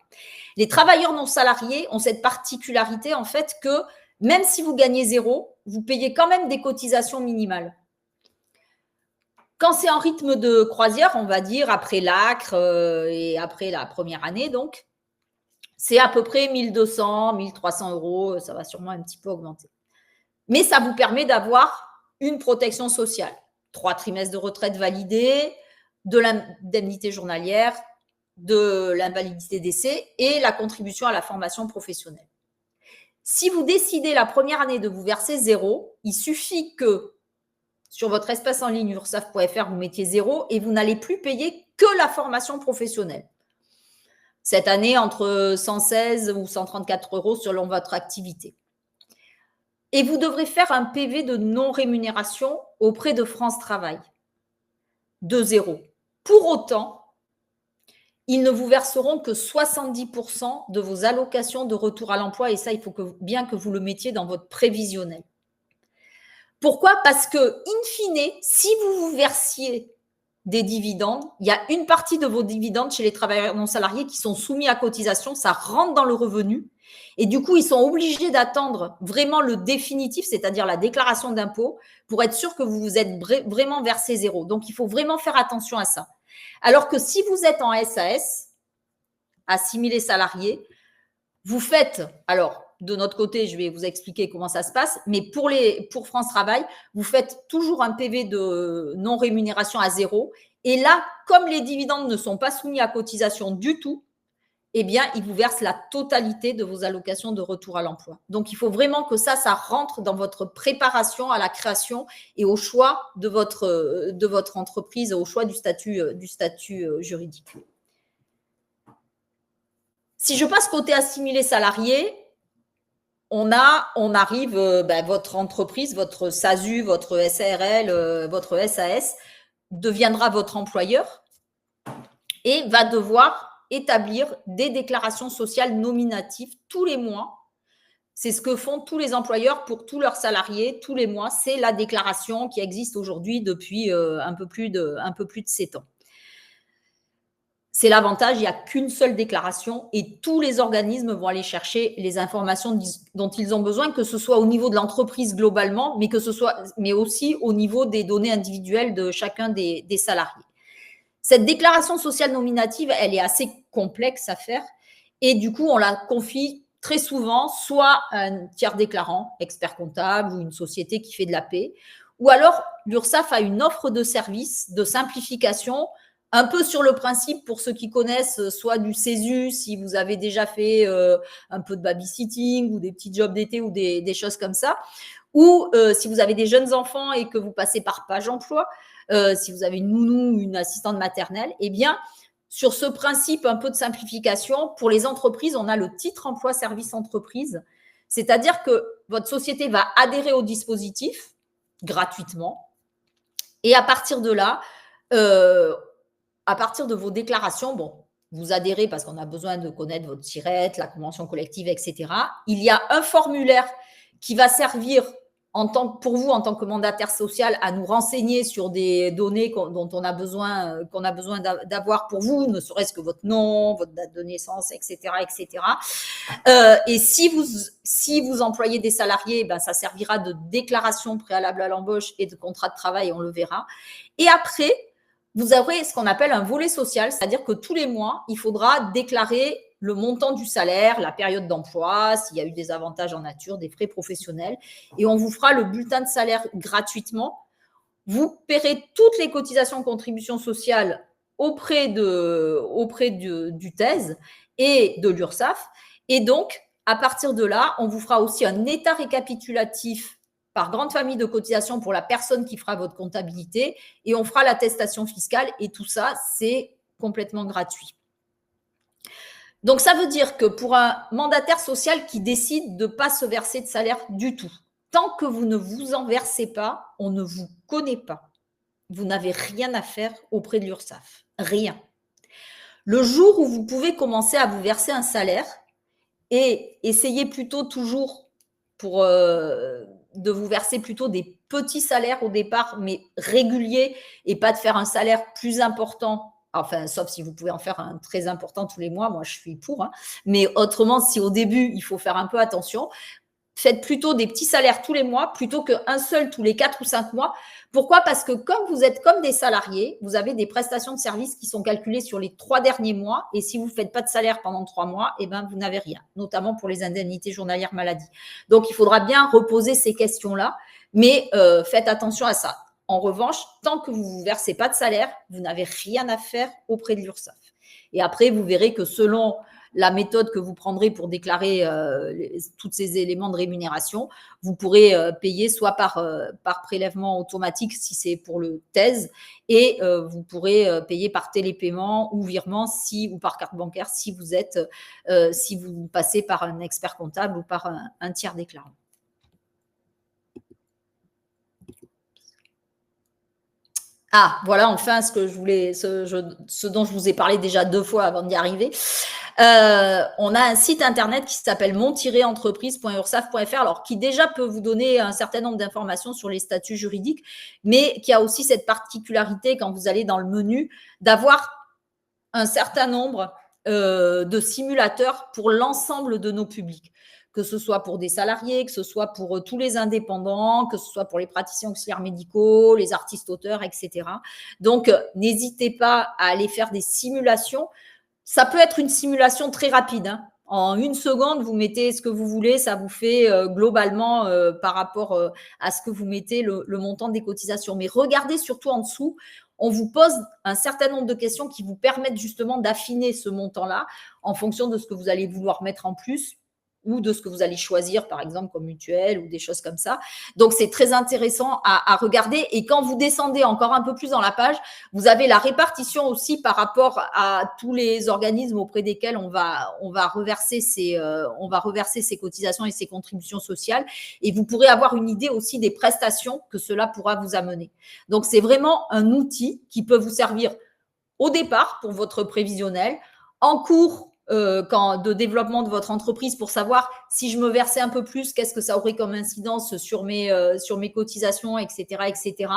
Speaker 2: Les travailleurs non salariés ont cette particularité, en fait, que même si vous gagnez zéro, vous payez quand même des cotisations minimales. Quand c'est en rythme de croisière, on va dire, après l'ACRE et après la première année, donc, c'est à peu près 1 200, 1 300 euros. Ça va sûrement un petit peu augmenter. Mais ça vous permet d'avoir une protection sociale. 3 trimestres de retraite validés, de l'indemnité journalière, de l'invalidité d'essai et la contribution à la formation professionnelle. Si vous décidez la première année de vous verser zéro, il suffit que sur votre espace en ligne ursaf.fr, vous mettiez zéro et vous n'allez plus payer que la formation professionnelle. Cette année, entre 116 ou 134 euros selon votre activité. Et vous devrez faire un PV de non-rémunération auprès de France Travail de zéro. Pour autant, ils ne vous verseront que 70% de vos allocations de retour à l'emploi et ça, il faut bien que vous le mettiez dans votre prévisionnel. Pourquoi ? Parce que, in fine, si vous vous versiez des dividendes, il y a une partie de vos dividendes chez les travailleurs non salariés qui sont soumis à cotisation, ça rentre dans le revenu et du coup, ils sont obligés d'attendre vraiment le définitif, c'est-à-dire la déclaration d'impôt pour être sûr que vous vous êtes vraiment versé zéro. Donc, il faut vraiment faire attention à ça. Alors que si vous êtes en SAS, assimilé salarié, vous faites, alors, de notre côté, je vais vous expliquer comment ça se passe, mais pour France Travail, vous faites toujours un PV de non-rémunération à zéro. Et là, comme les dividendes ne sont pas soumis à cotisation du tout, eh bien, ils vous versent la totalité de vos allocations de retour à l'emploi. Donc, il faut vraiment que ça rentre dans votre préparation à la création et au choix de votre entreprise, au choix du statut juridique. Si je passe côté assimilé salarié, on arrive, votre entreprise, votre SASU, votre SARL, votre SAS deviendra votre employeur et va devoir établir des déclarations sociales nominatives tous les mois C'est ce que font tous les employeurs pour tous leurs salariés tous les mois. C'est la déclaration qui existe aujourd'hui depuis un peu plus de 7 ans. C'est l'avantage, il n'y a qu'une seule déclaration et tous les organismes vont aller chercher les informations dont ils ont besoin, que ce soit au niveau de l'entreprise globalement, mais aussi au niveau des données individuelles de chacun des salariés. Cette déclaration sociale nominative, elle est assez complexe à faire et du coup, on la confie très souvent soit à un tiers déclarant, expert comptable ou une société qui fait de la paie, ou alors l'URSSAF a une offre de service de simplification un peu sur le principe, pour ceux qui connaissent, soit du CESU, si vous avez déjà fait un peu de babysitting ou des petits jobs d'été ou des choses comme ça, ou si vous avez des jeunes enfants et que vous passez par Page Emploi, si vous avez une nounou ou une assistante maternelle, eh bien, sur ce principe un peu de simplification, pour les entreprises, on a le titre emploi service entreprise, c'est-à-dire que votre société va adhérer au dispositif gratuitement et à partir de là, à partir de vos déclarations, bon, vous adhérez parce qu'on a besoin de connaître votre tirette, la convention collective, etc. Il y a un formulaire qui va servir pour vous, en tant que mandataire social, à nous renseigner sur des données dont on a besoin, d'avoir pour vous, ne serait-ce que votre nom, votre date de naissance, etc., etc. Et si vous employez des salariés, ben, ça servira de déclaration préalable à l'embauche et de contrat de travail, on le verra. Et après, vous aurez ce qu'on appelle un volet social, c'est-à-dire que tous les mois, il faudra déclarer le montant du salaire, la période d'emploi, s'il y a eu des avantages en nature, des frais professionnels, et on vous fera le bulletin de salaire gratuitement. Vous paierez toutes les cotisations contributions sociales auprès du TES et de l'URSSAF, et donc, à partir de là, on vous fera aussi un état récapitulatif par grande famille de cotisations pour la personne qui fera votre comptabilité et on fera l'attestation fiscale et tout ça, c'est complètement gratuit. Donc, ça veut dire que pour un mandataire social qui décide de ne pas se verser de salaire du tout, tant que vous ne vous en versez pas, on ne vous connaît pas. Vous n'avez rien à faire auprès de l'URSSAF. Rien. Le jour où vous pouvez commencer à vous verser un salaire et essayez plutôt toujours de vous verser plutôt des petits salaires au départ, mais réguliers, et pas de faire un salaire plus important, enfin, sauf si vous pouvez en faire un très important tous les mois, moi je suis pour, hein. Mais autrement, si au début, il faut faire un peu attention, faites plutôt des petits salaires tous les mois plutôt qu'un seul tous les 4 ou 5 mois. Pourquoi ? Parce que comme vous êtes comme des salariés, vous avez des prestations de services qui sont calculées sur les 3 derniers mois et si vous ne faites pas de salaire pendant 3 mois, eh ben, vous n'avez rien, notamment pour les indemnités journalières maladie. Donc, il faudra bien reposer ces questions-là, mais faites attention à ça. En revanche, tant que vous ne vous versez pas de salaire, vous n'avez rien à faire auprès de l'URSSAF. Et après, vous verrez que selon la méthode que vous prendrez pour déclarer tous ces éléments de rémunération, vous pourrez payer soit par prélèvement automatique si c'est pour le TES et vous pourrez payer par télépaiement ou virement ou par carte bancaire si vous passez par un expert comptable ou par un tiers déclarant. Ah, voilà enfin ce dont je vous ai parlé déjà 2 fois avant d'y arriver. On a un site internet qui s'appelle mon-entreprise.ursaf.fr, alors qui déjà peut vous donner un certain nombre d'informations sur les statuts juridiques, mais qui a aussi cette particularité quand vous allez dans le menu d'avoir un certain nombre de simulateurs pour l'ensemble de nos publics, que ce soit pour des salariés, que ce soit pour tous les indépendants, que ce soit pour les praticiens auxiliaires médicaux, les artistes auteurs, etc. Donc, n'hésitez pas à aller faire des simulations. Ça peut être une simulation très rapide, hein. En 1 seconde, vous mettez ce que vous voulez, ça vous fait globalement par rapport à ce que vous mettez le montant des cotisations. Mais regardez surtout en dessous, on vous pose un certain nombre de questions qui vous permettent justement d'affiner ce montant-là en fonction de ce que vous allez vouloir mettre en plus ou de ce que vous allez choisir, par exemple, comme mutuelle ou des choses comme ça. Donc, c'est très intéressant à regarder. Et quand vous descendez encore un peu plus dans la page, vous avez la répartition aussi par rapport à tous les organismes auprès desquels on va reverser ces cotisations et ces contributions sociales. Et vous pourrez avoir une idée aussi des prestations que cela pourra vous amener. Donc, c'est vraiment un outil qui peut vous servir au départ pour votre prévisionnel, en cours de développement de votre entreprise pour savoir si je me versais un peu plus, qu'est-ce que ça aurait comme incidence sur mes cotisations, etc., etc.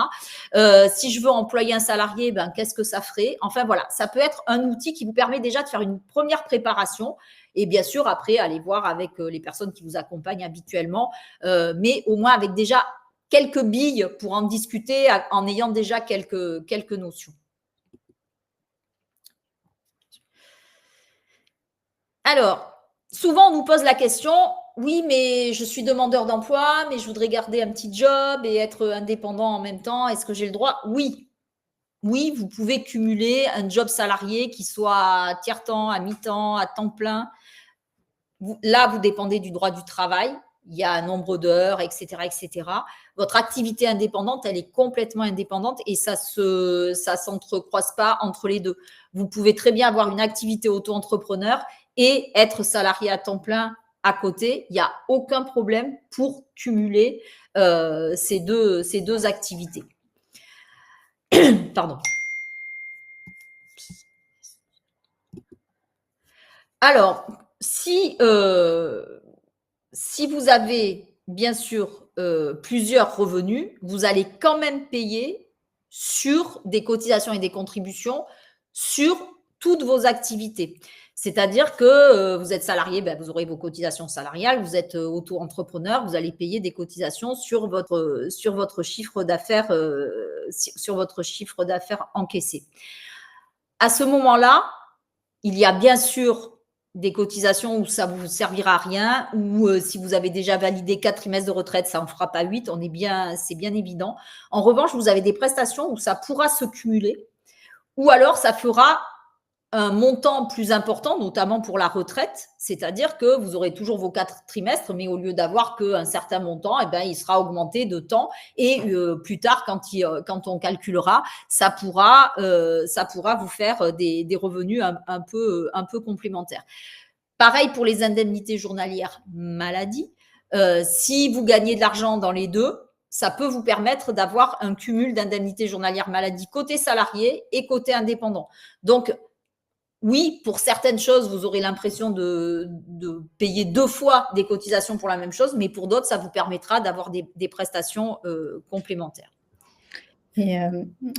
Speaker 2: Si je veux employer un salarié, ben qu'est-ce que ça ferait? Enfin voilà, ça peut être un outil qui vous permet déjà de faire une première préparation. Et bien sûr, après, aller voir avec les personnes qui vous accompagnent habituellement, mais au moins avec déjà quelques billes pour en discuter en ayant déjà quelques notions. Alors, souvent, on nous pose la question, oui, mais je suis demandeur d'emploi, mais je voudrais garder un petit job et être indépendant en même temps. Est-ce que j'ai le droit? Oui. Oui, vous pouvez cumuler un job salarié qui soit à tiers-temps, à mi-temps, à temps plein. Là, vous dépendez du droit du travail. Il y a un nombre d'heures, etc., etc. Votre activité indépendante, elle est complètement indépendante et ça s'entrecroise pas entre les deux. Vous pouvez très bien avoir une activité auto-entrepreneur et être salarié à temps plein à côté. Il n'y a aucun problème pour cumuler ces deux activités. Pardon. Alors, si vous avez bien sûr plusieurs revenus, vous allez quand même payer sur des cotisations et des contributions sur toutes vos activités. C'est-à-dire que vous êtes salarié, ben, vous aurez vos cotisations salariales, vous êtes auto-entrepreneur, vous allez payer des cotisations sur votre chiffre d'affaires encaissé. À ce moment-là, il y a bien sûr des cotisations où ça vous servira à rien, ou si vous avez déjà validé 4 trimestres de retraite, ça en fera pas 8, c'est bien évident. En revanche, vous avez des prestations où ça pourra se cumuler, ou alors ça fera un montant plus important, notamment pour la retraite, c'est-à-dire que vous aurez toujours vos 4 trimestres, mais au lieu d'avoir qu'un certain montant, eh ben, il sera augmenté de temps et plus tard, quand on calculera, ça pourra vous faire des revenus un peu complémentaires. Pareil pour les indemnités journalières maladie. Si vous gagnez de l'argent dans les deux, ça peut vous permettre d'avoir un cumul d'indemnités journalières maladie côté salarié et côté indépendant. Donc, oui, pour certaines choses, vous aurez l'impression de payer 2 fois des cotisations pour la même chose, mais pour d'autres, ça vous permettra d'avoir des prestations complémentaires.
Speaker 1: Et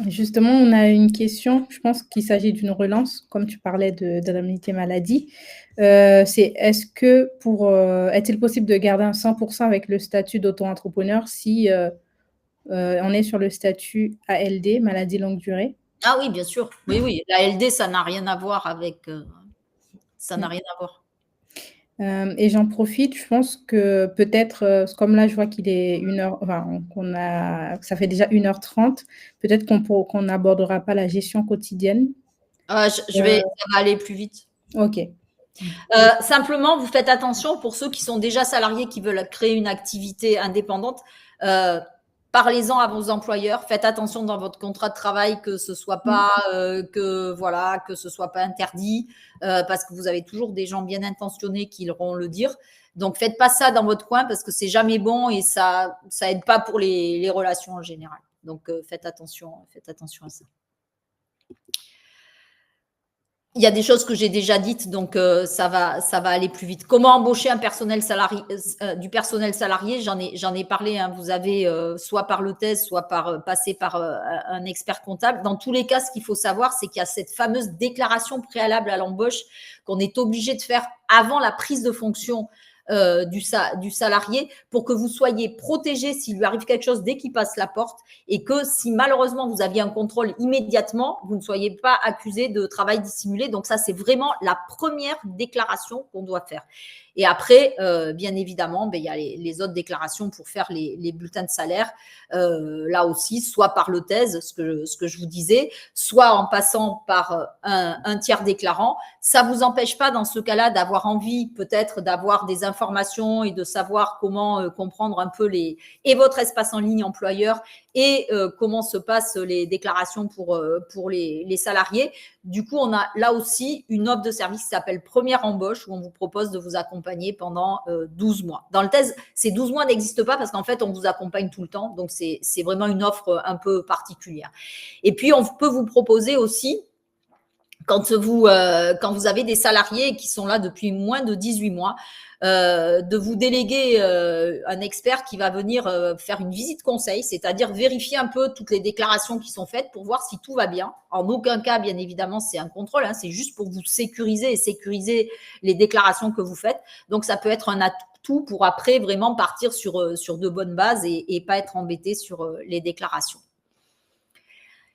Speaker 1: justement, on a une question, je pense qu'il s'agit d'une relance, comme tu parlais d'indemnité maladie. C'est est-il possible de garder un 100% avec le statut d'auto-entrepreneur si on est sur le statut ALD, maladie longue durée?
Speaker 2: Ah oui, bien sûr. Oui, oui. La LD, ça n'a rien à voir avec. Ça n'a rien à voir.
Speaker 1: Et j'en profite, je pense que peut-être, comme là, je vois qu'il est 1h, enfin, ça fait déjà 1h30, peut-être qu'on n'abordera pas la gestion quotidienne.
Speaker 2: Ça va aller plus vite.
Speaker 1: Ok.
Speaker 2: Simplement, vous faites attention pour ceux qui sont déjà salariés, qui veulent créer une activité indépendante. Parlez-en à vos employeurs. Faites attention dans votre contrat de travail que ce soit pas que ce soit pas interdit, parce que vous avez toujours des gens bien intentionnés qui iront le dire. Donc faites pas ça dans votre coin parce que c'est jamais bon et ça aide pas pour les relations en général. Donc faites attention à ça. Il y a des choses que j'ai déjà dites, donc ça va aller plus vite. Comment embaucher du personnel salarié? J'en ai parlé. Hein. Vous avez soit par le thèse, soit passer par un expert comptable. Dans tous les cas, ce qu'il faut savoir, c'est qu'il y a cette fameuse déclaration préalable à l'embauche qu'on est obligé de faire avant la prise de fonction du salarié pour que vous soyez protégé s'il lui arrive quelque chose dès qu'il passe la porte et que si malheureusement vous aviez un contrôle immédiatement, vous ne soyez pas accusé de travail dissimulé. Donc ça, c'est vraiment la première déclaration qu'on doit faire. Et après, bien évidemment, il y a les autres déclarations pour faire les bulletins de salaire. Là aussi, soit par le thèse, ce que je vous disais, soit en passant par un tiers déclarant. Ça ne vous empêche pas dans ce cas-là d'avoir envie peut-être d'avoir des informations et de savoir comment comprendre un peu et votre espace en ligne employeur et comment se passent les déclarations pour les salariés. Du coup, on a là aussi une offre de service qui s'appelle Première embauche où on vous propose de vous accompagner pendant 12 mois. Dans le thèse, ces 12 mois n'existent pas parce qu'en fait, on vous accompagne tout le temps. Donc, c'est vraiment une offre un peu particulière. Et puis, on peut vous proposer aussi, quand vous avez des salariés qui sont là depuis moins de 18 mois, de vous déléguer un expert qui va venir faire une visite conseil, c'est-à-dire vérifier un peu toutes les déclarations qui sont faites pour voir si tout va bien. En aucun cas, bien évidemment, c'est un contrôle, hein, c'est juste pour vous sécuriser et sécuriser les déclarations que vous faites. Donc, ça peut être un atout pour après vraiment partir sur de bonnes bases et pas être embêté sur les déclarations.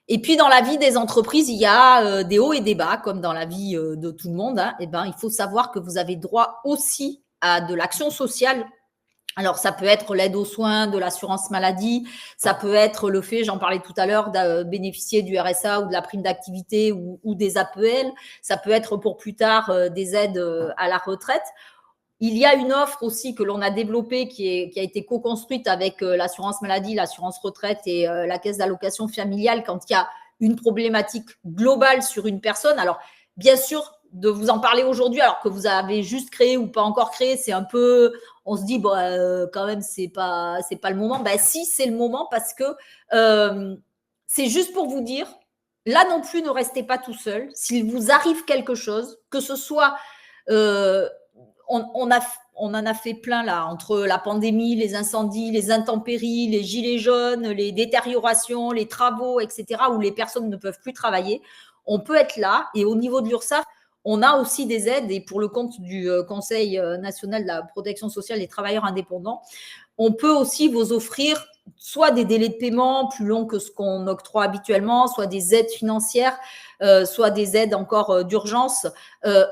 Speaker 2: Et puis, dans la vie des entreprises, il y a des hauts et des bas, comme dans la vie de tout le monde. Hein. Eh ben, il faut savoir que vous avez droit aussi à de l'action sociale. Alors, ça peut être l'aide aux soins, de l'assurance maladie, ça peut être le fait, j'en parlais tout à l'heure, de bénéficier du RSA ou de la prime d'activité ou des APL. Ça peut être pour plus tard des aides à la retraite. Il y a une offre aussi que l'on a développée qui a été co-construite avec l'assurance maladie, l'assurance retraite et la caisse d'allocation familiale quand il y a une problématique globale sur une personne. Alors, bien sûr, de vous en parler aujourd'hui, alors que vous avez juste créé ou pas encore créé, c'est un peu, on se dit, bon, quand même, c'est pas le moment. Ben si, c'est le moment parce que c'est juste pour vous dire, là non plus, ne restez pas tout seul. S'il vous arrive quelque chose, que ce soit on en a fait plein là, entre la pandémie, les incendies, les intempéries, les gilets jaunes, les détériorations, les travaux, etc., où les personnes ne peuvent plus travailler. On peut être là et au niveau de l'URSSAF, on a aussi des aides et pour le compte du Conseil national de la protection sociale des travailleurs indépendants, on peut aussi vous offrir soit des délais de paiement plus longs que ce qu'on octroie habituellement, soit des aides financières, soit des aides encore d'urgence.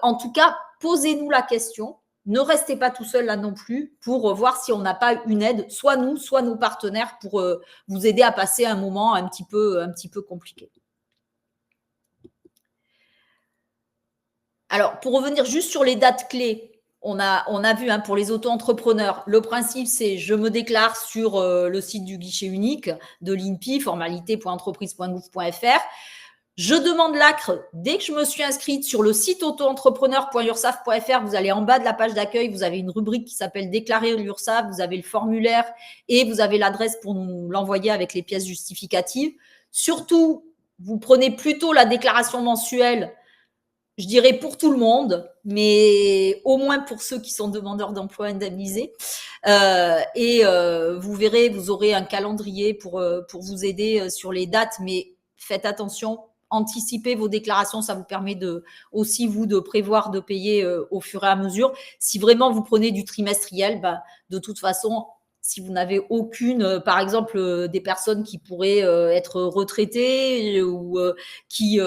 Speaker 2: En tout cas, posez-nous la question. Ne restez pas tout seul là non plus pour voir si on n'a pas une aide, soit nous, soit nos partenaires, pour vous aider à passer un moment un petit peu compliqué. Alors, pour revenir juste sur les dates clés, on a vu hein, pour les auto-entrepreneurs, le principe, c'est je me déclare sur le site du guichet unique de l'INPI, formalité.entreprise.gouv.fr. Je demande l'ACRE dès que je me suis inscrite sur le site auto-entrepreneur.ursaf.fr. Vous allez en bas de la page d'accueil, vous avez une rubrique qui s'appelle Déclarer l'URSSAF. Vous avez le formulaire et vous avez l'adresse pour nous l'envoyer avec les pièces justificatives. Surtout, vous prenez plutôt la déclaration mensuelle, je dirais pour tout le monde, mais au moins pour ceux qui sont demandeurs d'emploi indemnisés. Vous verrez, vous aurez un calendrier pour vous aider sur les dates, mais faites attention. Anticipez vos déclarations, ça vous permet aussi vous de prévoir de payer au fur et à mesure. Si vraiment vous prenez du trimestriel, de toute façon, si vous n'avez aucune, par exemple, des personnes qui pourraient être retraitées ou qui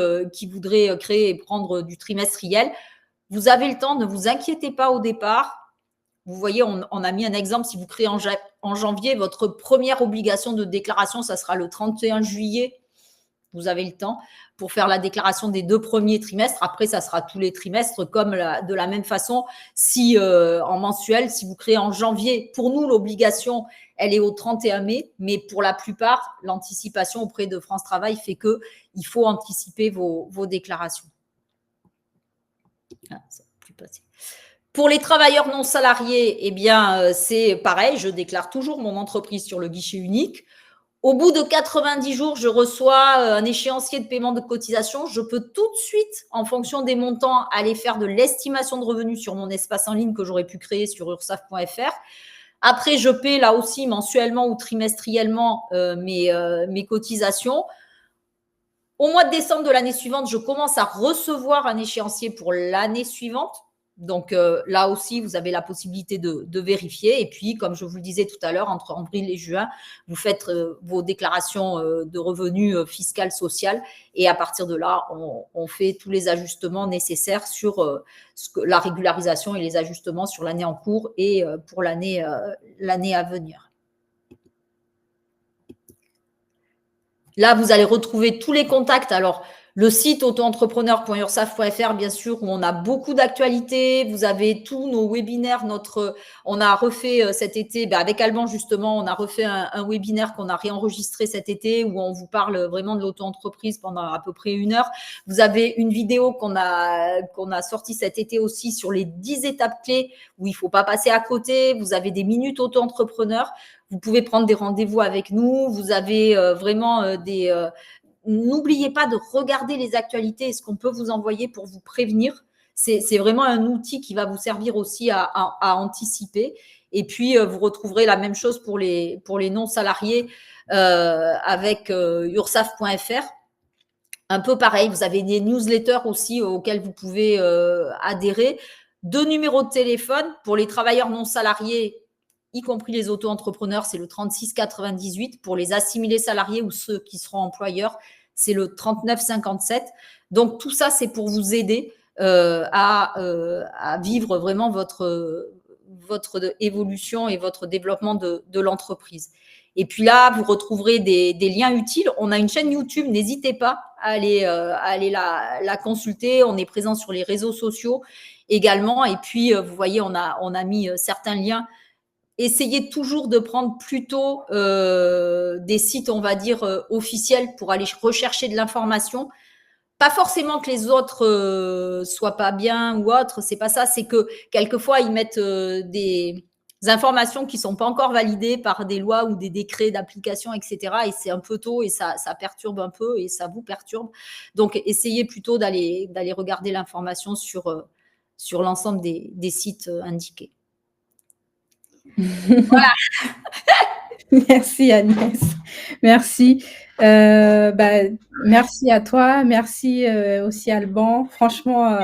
Speaker 2: voudraient créer et prendre du trimestriel, vous avez le temps, ne vous inquiétez pas au départ. Vous voyez, on a mis un exemple, si vous créez en janvier, votre première obligation de déclaration, ça sera le 31 juillet. Vous avez le temps pour faire la déclaration des 2 premiers trimestres. Après, ça sera tous les trimestres, comme de la même façon. Si en mensuel, si vous créez en janvier, pour nous, l'obligation, elle est au 31 mai, mais pour la plupart, l'anticipation auprès de France Travail fait qu'il faut anticiper vos déclarations. Ah, ça va plus passer. Pour les travailleurs non salariés, eh bien, c'est pareil, je déclare toujours mon entreprise sur le guichet unique. Au bout de 90 jours, je reçois un échéancier de paiement de cotisation. Je peux tout de suite, en fonction des montants, aller faire de l'estimation de revenus sur mon espace en ligne que j'aurais pu créer sur ursaf.fr. Après, je paie là aussi mensuellement ou trimestriellement mes cotisations. Au mois de décembre de l'année suivante, je commence à recevoir un échéancier pour l'année suivante. Donc là aussi, vous avez la possibilité de vérifier. Et puis, comme je vous le disais tout à l'heure, entre avril et juin, vous faites vos déclarations de revenus fiscales, sociales. Et à partir de là, on fait tous les ajustements nécessaires sur la régularisation et les ajustements sur l'année en cours et pour l'année à venir. Là, vous allez retrouver tous les contacts. Alors, le site auto-entrepreneur.ursaf.fr, bien sûr, où on a beaucoup d'actualités. Vous avez tous nos webinaires. On a refait cet été, avec Alban justement, on a refait un webinaire qu'on a réenregistré cet été où on vous parle vraiment de l'auto-entreprise pendant à peu près 1 heure. Vous avez une vidéo qu'on a sortie cet été aussi sur les 10 étapes clés où il ne faut pas passer à côté. Vous avez des minutes auto-entrepreneurs. Vous pouvez prendre des rendez-vous avec nous. Vous avez vraiment n'oubliez pas de regarder les actualités et ce qu'on peut vous envoyer pour vous prévenir. C'est vraiment un outil qui va vous servir aussi à anticiper. Et puis, vous retrouverez la même chose pour les non-salariés avec ursaf.fr. Un peu pareil, vous avez des newsletters aussi auxquels vous pouvez adhérer. 2 numéros de téléphone pour les travailleurs non salariés, y compris les auto-entrepreneurs, c'est le 36 98. Pour les assimilés salariés ou ceux qui seront employeurs, c'est le 39 57. Donc tout ça, c'est pour vous aider à vivre vraiment votre évolution et votre développement de l'entreprise. Et puis là, vous retrouverez des liens utiles. On a une chaîne YouTube, n'hésitez pas à aller la consulter. On est présent sur les réseaux sociaux également. Et puis, vous voyez, on a mis certains liens. Essayez toujours de prendre plutôt des sites, on va dire, officiels pour aller rechercher de l'information. Pas forcément que les autres soient pas bien ou autre, c'est pas ça. C'est que quelquefois, ils mettent des informations qui sont pas encore validées par des lois ou des décrets d'application, etc. Et c'est un peu tôt et ça perturbe un peu et ça vous perturbe. Donc, essayez plutôt d'aller regarder l'information sur l'ensemble des sites indiqués.
Speaker 1: Voilà. Merci Agnès. Merci. Merci à toi. Merci aussi Alban. Franchement,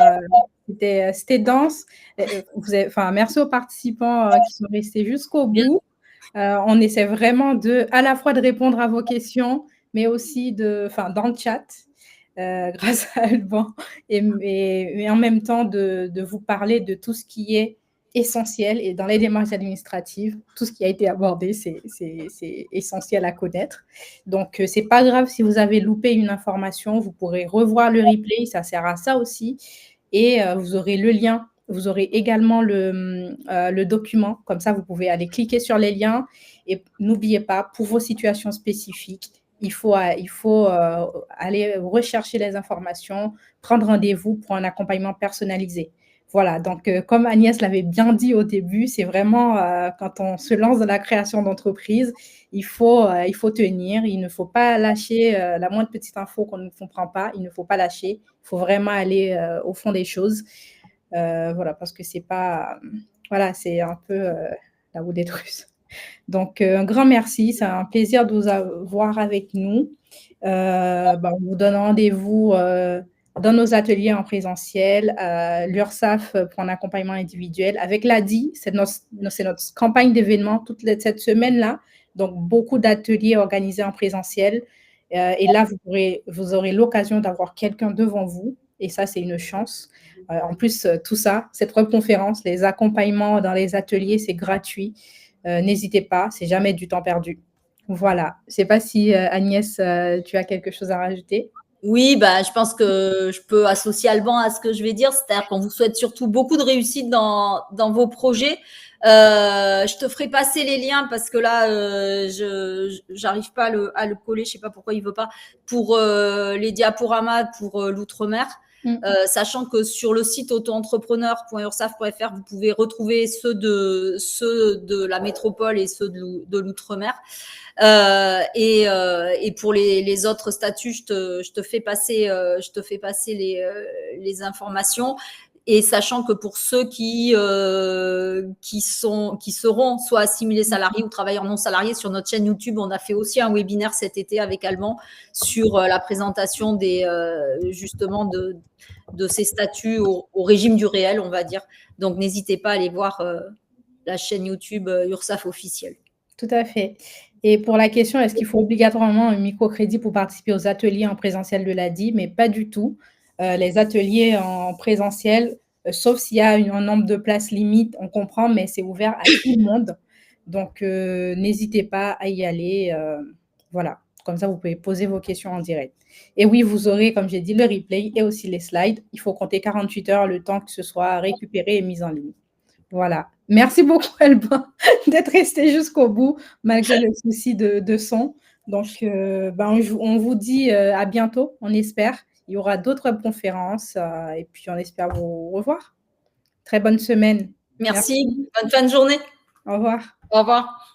Speaker 1: c'était dense. Merci aux participants qui sont restés jusqu'au bout. On essaie vraiment à la fois de répondre à vos questions, mais aussi dans le chat, grâce à Alban, et en même temps de vous parler de tout ce qui est essentiel. Et dans les démarches administratives, tout ce qui a été abordé, c'est essentiel à connaître. Donc, c'est pas grave si vous avez loupé une information, vous pourrez revoir le replay, ça sert à ça aussi. Et vous aurez le lien. Vous aurez également le document. Comme ça, vous pouvez aller cliquer sur les liens. Et n'oubliez pas, pour vos situations spécifiques, il faut aller rechercher les informations, prendre rendez-vous pour un accompagnement personnalisé. Voilà, donc comme Agnès l'avait bien dit au début, c'est vraiment quand on se lance dans la création d'entreprise, il faut tenir, il ne faut pas lâcher la moindre petite info qu'on ne comprend pas, il ne faut pas lâcher, il faut vraiment aller au fond des choses. Voilà, parce que c'est pas, voilà, c'est un peu la roue des Russes. Donc, un grand merci, c'est un plaisir de vous avoir avec nous. On vous donne rendez-vous dans nos ateliers en présentiel, l'URSSAF pour un accompagnement individuel. Avec l'ADI, c'est notre campagne d'événements toute cette semaine-là. Donc, beaucoup d'ateliers organisés en présentiel. Et là, vous aurez l'occasion d'avoir quelqu'un devant vous. Et ça, c'est une chance. En plus, tout ça, cette conférence, les accompagnements dans les ateliers, c'est gratuit. N'hésitez pas, c'est jamais du temps perdu. Voilà. Je ne sais pas si Agnès, tu as quelque chose à rajouter.
Speaker 2: Oui, je pense que je peux associer Alban à ce que je vais dire, c'est-à-dire qu'on vous souhaite surtout beaucoup de réussite dans vos projets. Je te ferai passer les liens parce que là, j'arrive pas à le coller, je sais pas pourquoi il veut pas, pour les diaporamas pour l'outre-mer. Sachant que sur le site auto-entrepreneur.ursaf.fr, vous pouvez retrouver ceux de la métropole et ceux de l'outre-mer. Et pour les autres statuts, je te fais passer les informations. Et sachant que pour ceux qui seront soit assimilés salariés ou travailleurs non salariés, sur notre chaîne YouTube, on a fait aussi un webinaire cet été avec Alban sur la présentation justement de ces statuts au régime du réel, on va dire. Donc, n'hésitez pas à aller voir la chaîne YouTube URSSAF officielle.
Speaker 1: Tout à fait. Et pour la question, est-ce qu'il faut obligatoirement un microcrédit pour participer aux ateliers en présentiel de l'ADI? Mais pas du tout. Les ateliers en présentiel, sauf s'il y a un nombre de places limite, on comprend, mais c'est ouvert à tout le monde. Donc, n'hésitez pas à y aller. Voilà, comme ça, vous pouvez poser vos questions en direct. Et oui, vous aurez, comme j'ai dit, le replay et aussi les slides. Il faut compter 48 heures le temps que ce soit récupéré et mis en ligne. Voilà. Merci beaucoup, Alban, d'être resté jusqu'au bout, malgré le souci de son. Donc, on vous dit à bientôt, on espère. Il y aura d'autres conférences et puis on espère vous revoir. Très bonne semaine.
Speaker 2: Merci. Bonne fin de journée.
Speaker 1: Au revoir.
Speaker 2: Au revoir.